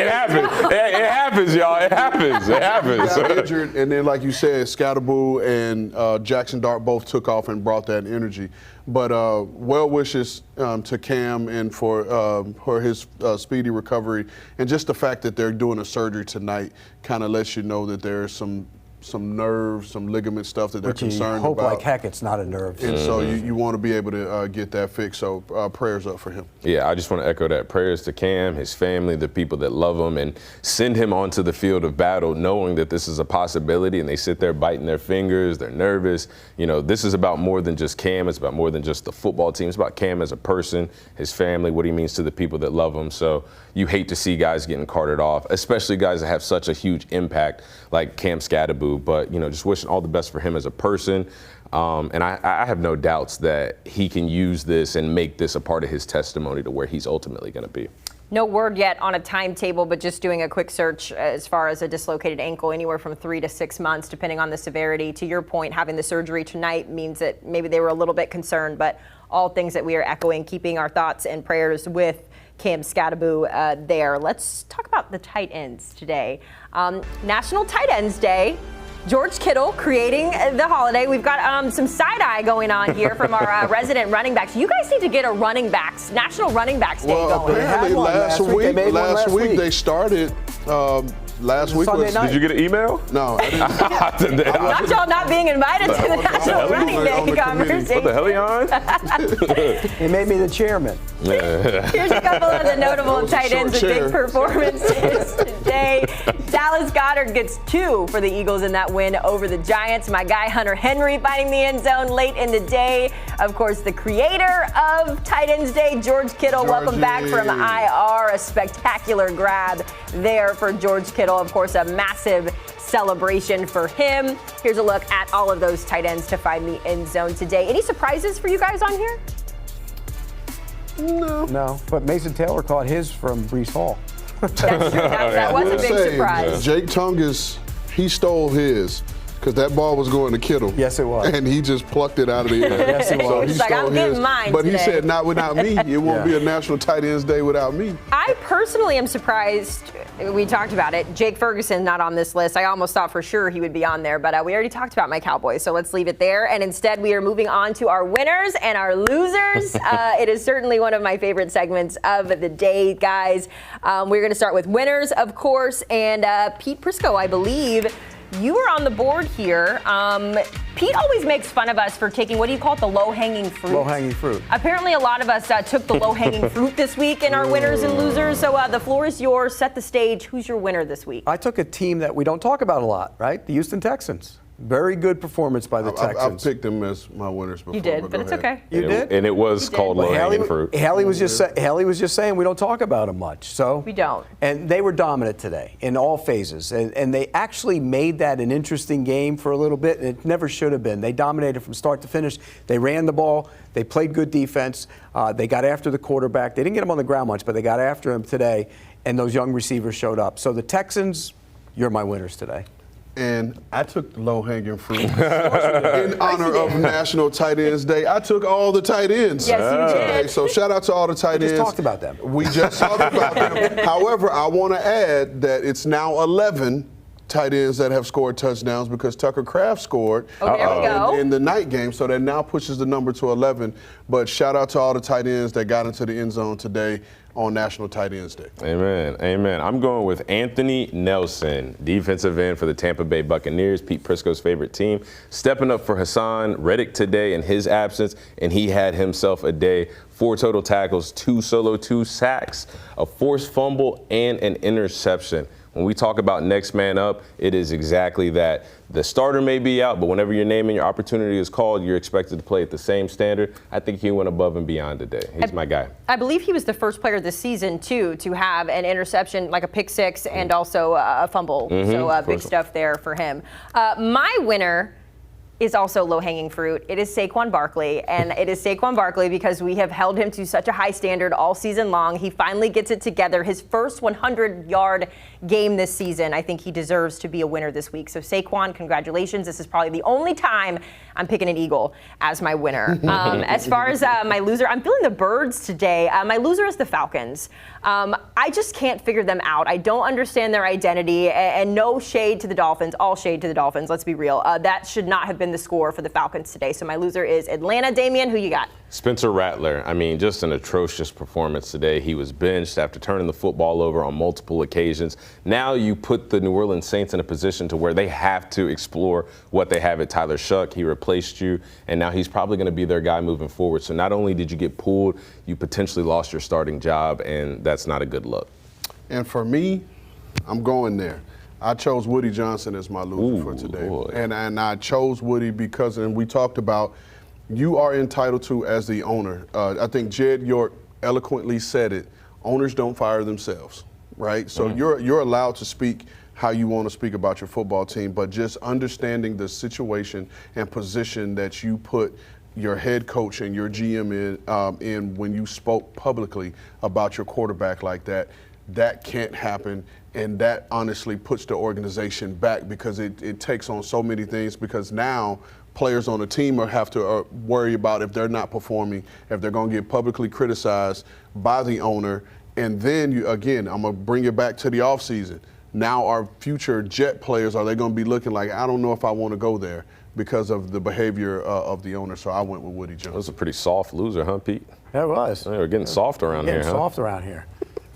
happens. It happens, y'all. It happens. He got injured, and then, like you said, Scatterbo and Jackson Dart both took off and brought that energy. But well wishes to Cam and for his speedy recovery, and just the fact that they're doing a surgery tonight kind of lets you know that there's some nerves, some ligament stuff that they're Which you concerned hope about. like heck it's not a nerve. And so you want to be able to get that fixed. So prayers up for him. Yeah, I just want to echo that. Prayers to Cam, his family, the people that love him, and send him onto the field of battle knowing that this is a possibility, and they sit there biting their fingers, they're nervous. You know, this is about more than just Cam. It's about more than just the football team. It's about Cam as a person, his family, what he means to the people that love him. So you hate to see guys getting carted off, especially guys that have such a huge impact like Cam Scatteraboo. But, you know, just wishing all the best for him as a person. And I have no doubts that he can use this and make this a part of his testimony to where he's ultimately going to be. No word yet on a timetable, but just doing a quick search as far as a dislocated ankle, anywhere from 3 to 6 months, depending on the severity. To your point, having the surgery tonight means that maybe they were a little bit concerned, but all things that we are echoing, keeping our thoughts and prayers with Cam Scatteraboo there. Let's talk about the tight ends today. National Tight Ends Day. George Kittle creating the holiday. We've got some side-eye going on here from our resident running backs. You guys need to get a National Running Backs Day going. Well, apparently last week they started. Last week was. Did you get an email? No, I didn't. Not y'all not being invited to the National Running Day conversation. What the hell are you on? He made me the chairman. Here's a couple of the notable tight ends with big performances today. Dallas Goedert gets 2 for the Eagles in that win over the Giants. My guy Hunter Henry finding the end zone late in the day. Of course, the creator of Tight Ends Day, George Kittle. Welcome back from IR. A spectacular grab there for George Kittle. Of course, a massive celebration for him. Here's a look at all of those tight ends to find the end zone today. Any surprises for you guys on here? No, but Mason Taylor caught his from Breece Hall. That's true. That was a big surprise. Jake Tungus, he stole his. Because that ball was going to Kittle. Yes, it was. And he just plucked it out of the air. Yes, it was. So He's like, I'm getting mine But today. he said, not without me. It won't be a National Tight Ends Day without me. I personally am surprised. We talked about it. Jake Ferguson not on this list. I almost thought for sure he would be on there, but we already talked about my Cowboys, so let's leave it there. And instead, we are moving on to our winners and our losers. It is certainly one of my favorite segments of the day, guys. We're going to start with winners, of course, and Pete Prisco, I believe. You were on the board here. Pete always makes fun of us for taking, what do you call it, the low-hanging fruit? Low-hanging fruit. Apparently a lot of us took the low-hanging fruit this week in our winners and losers. So the floor is yours. Set the stage. Who's your winner this week? I took a team that we don't talk about a lot, right? The Houston Texans. Very good performance by the Texans. I've picked them as my winners before. You did, but it's okay. You did? And it was called low-hanging fruit. Haley was just saying we don't talk about them much. So We don't. And they were dominant today in all phases. And they actually made that an interesting game for a little bit, and it never should have been. They dominated from start to finish. They ran the ball. They played good defense. They got after the quarterback. They didn't get him on the ground much, but they got after him today, and those young receivers showed up. So the Texans, you're my winners today. And I took the low-hanging fruit. In honor of National Tight Ends Day, I took all the tight ends. Yes, you did. Okay, so shout out to all the tight ends. We just talked about them. We just talked about them. However, I want to add that it's now 11 tight ends that have scored touchdowns because Tucker Kraft scored there we go. in the night game. So that now pushes the number to 11. But shout out to all the tight ends that got into the end zone today on National Tight Ends Day. Amen. Amen. I'm going with Anthony Nelson, defensive end for the Tampa Bay Buccaneers, Pete Prisco's favorite team, stepping up for Hassan Reddick today in his absence, and he had himself a day. 4 total tackles, 2 solo, 2 sacks, a forced fumble, and an interception. When we talk about next man up, it is exactly that. The starter may be out, but whenever your name and your opportunity is called, you're expected to play at the same standard. I think he went above and beyond today. He's my guy. I believe he was the first player this season, too, to have an interception, like a pick six, and also a fumble. So big stuff there for him. My winner is also low-hanging fruit. It is Saquon Barkley, and it is Saquon Barkley because we have held him to such a high standard all season long. He finally gets it together. His first 100-yard game this season. I think he deserves to be a winner this week. So Saquon, congratulations. This is probably the only time I'm picking an Eagle as my winner. As far as my loser, I'm feeling the Birds today. My loser is the Falcons. I just can't figure them out. I don't understand their identity, and no shade to the Dolphins. All shade to the Dolphins, let's be real. That should not have been been the score for the Falcons today. So my loser is Atlanta. Damien, who you got? Spencer Rattler. I mean, just an atrocious performance today. He was benched after turning the football over on multiple occasions. Now you put the New Orleans Saints in a position to where they have to explore what they have at Tyler Shuck. He replaced you, and now he's probably going to be their guy moving forward. So not only did you get pulled, you potentially lost your starting job, and that's not a good look. And for me, I'm going there. I chose Woody Johnson as my loser for today. And I chose Woody because, and we talked about, you are entitled to as the owner. I think Jed York eloquently said it. Owners don't fire themselves, right? So you're allowed to speak how you want to speak about your football team, but just understanding the situation and position that you put your head coach and your GM in when you spoke publicly about your quarterback like that, that can't happen. And that honestly puts the organization back because it takes on so many things, because now players on the team have to worry about if they're not performing, if they're going to get publicly criticized by the owner. And then, I'm going to bring it back to the offseason. Now our future Jet players, are they going to be looking like, I don't know if I want to go there because of the behavior of the owner? So I went with Woody Johnson. That was a pretty soft loser, huh, Pete? That was. They were getting soft around here, huh? Soft around here.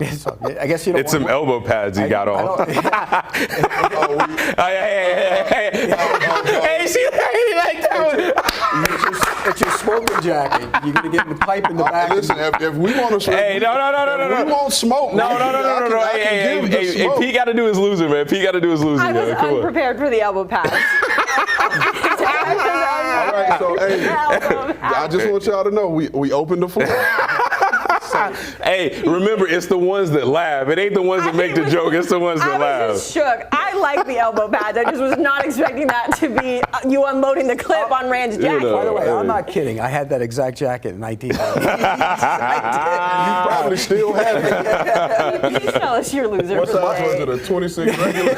I guess you don't. It's some elbow pads you got on. Hey, she like that one. It's your smoking jacket. You're gonna get the pipe in the back. Listen, if we want to smoke, hey, no. We won't smoke. No. Hey, Pete got to do his loser, man. Pete got to do his loser. I was unprepared for the elbow pads. All right, so hey, I just want y'all to know we opened the floor. Hey, remember, it's the ones that laugh. It ain't the ones that make the joke. It's the ones that laugh. I was just shook. I like the elbow pads. I just was not expecting that to be you unloading the clip on Rand's jacket. By the way, I'm not kidding. I had that exact jacket in 1990. You probably still have it. Please tell us your loser. What size was it? A 26 regular?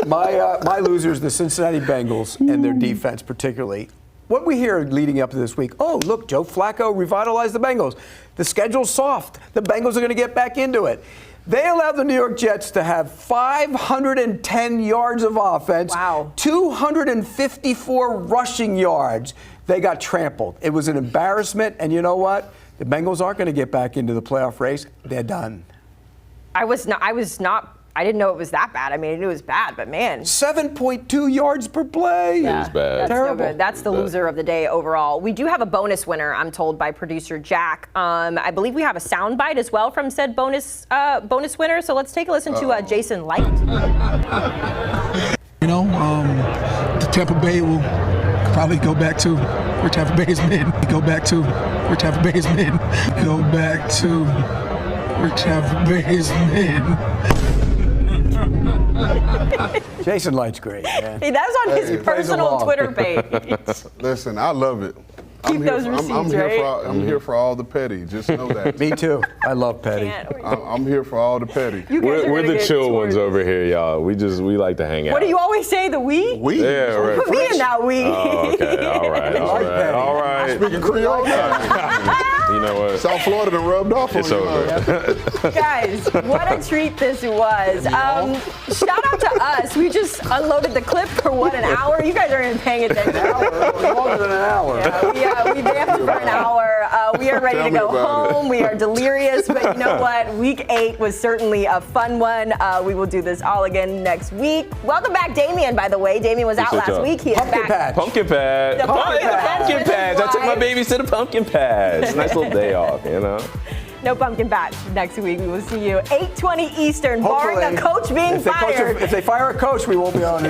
My losers, the Cincinnati Bengals and their defense particularly. What we hear leading up to this week, oh, look, Joe Flacco revitalized the Bengals. The schedule's soft. The Bengals are going to get back into it. They allowed the New York Jets to have 510 yards of offense, 254 rushing yards. They got trampled. It was an embarrassment, and you know what? The Bengals aren't going to get back into the playoff race. They're done. I didn't know it was that bad. I mean, I knew it was bad, but man. 7.2 yards per play. It was bad. That's terrible. no good. That's the loser of the day overall. We do have a bonus winner, I'm told by producer Jack. I believe we have a soundbite as well from said bonus winner. So let's take a listen to Jason Light. You know, the Tampa Bay will probably go back to where Tampa Bay has been. Go back to where Tampa Bay has been. Go back to where Tampa Bay has been. Jason Light's great, man. Hey, that was on his personal Twitter page. Listen, I love it. Keep those receipts, right? I'm here for all the petty. Just know that. Me too. I love petty. I'm here for all the petty. We're the chill ones over here, y'all. We like to hang out. What do you always say? The we? We? Yeah, right. Put me in that we. Oh, okay. All right. Speaking Creole now. You know what? South Florida done rubbed off on It's you. over. Guys, what a treat this was. Shout out to us. We just unloaded the clip for an hour? You guys aren't even paying attention. Longer than an hour. Yeah, we vamped for an hour. We are ready to go home. We are delirious, but you know what? Week 8 was certainly a fun one. We will do this all again next week. Welcome back, Damien, by the way. Damien was out last week. He is back. Pumpkin patch. The pumpkin patch. I took my babies to the pumpkin patch. Nice little day off, you know. No pumpkin patch next week. We will see you 8:20 Eastern, barring the coach being fired. If they fire a coach, we won't be on.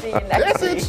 See you next week.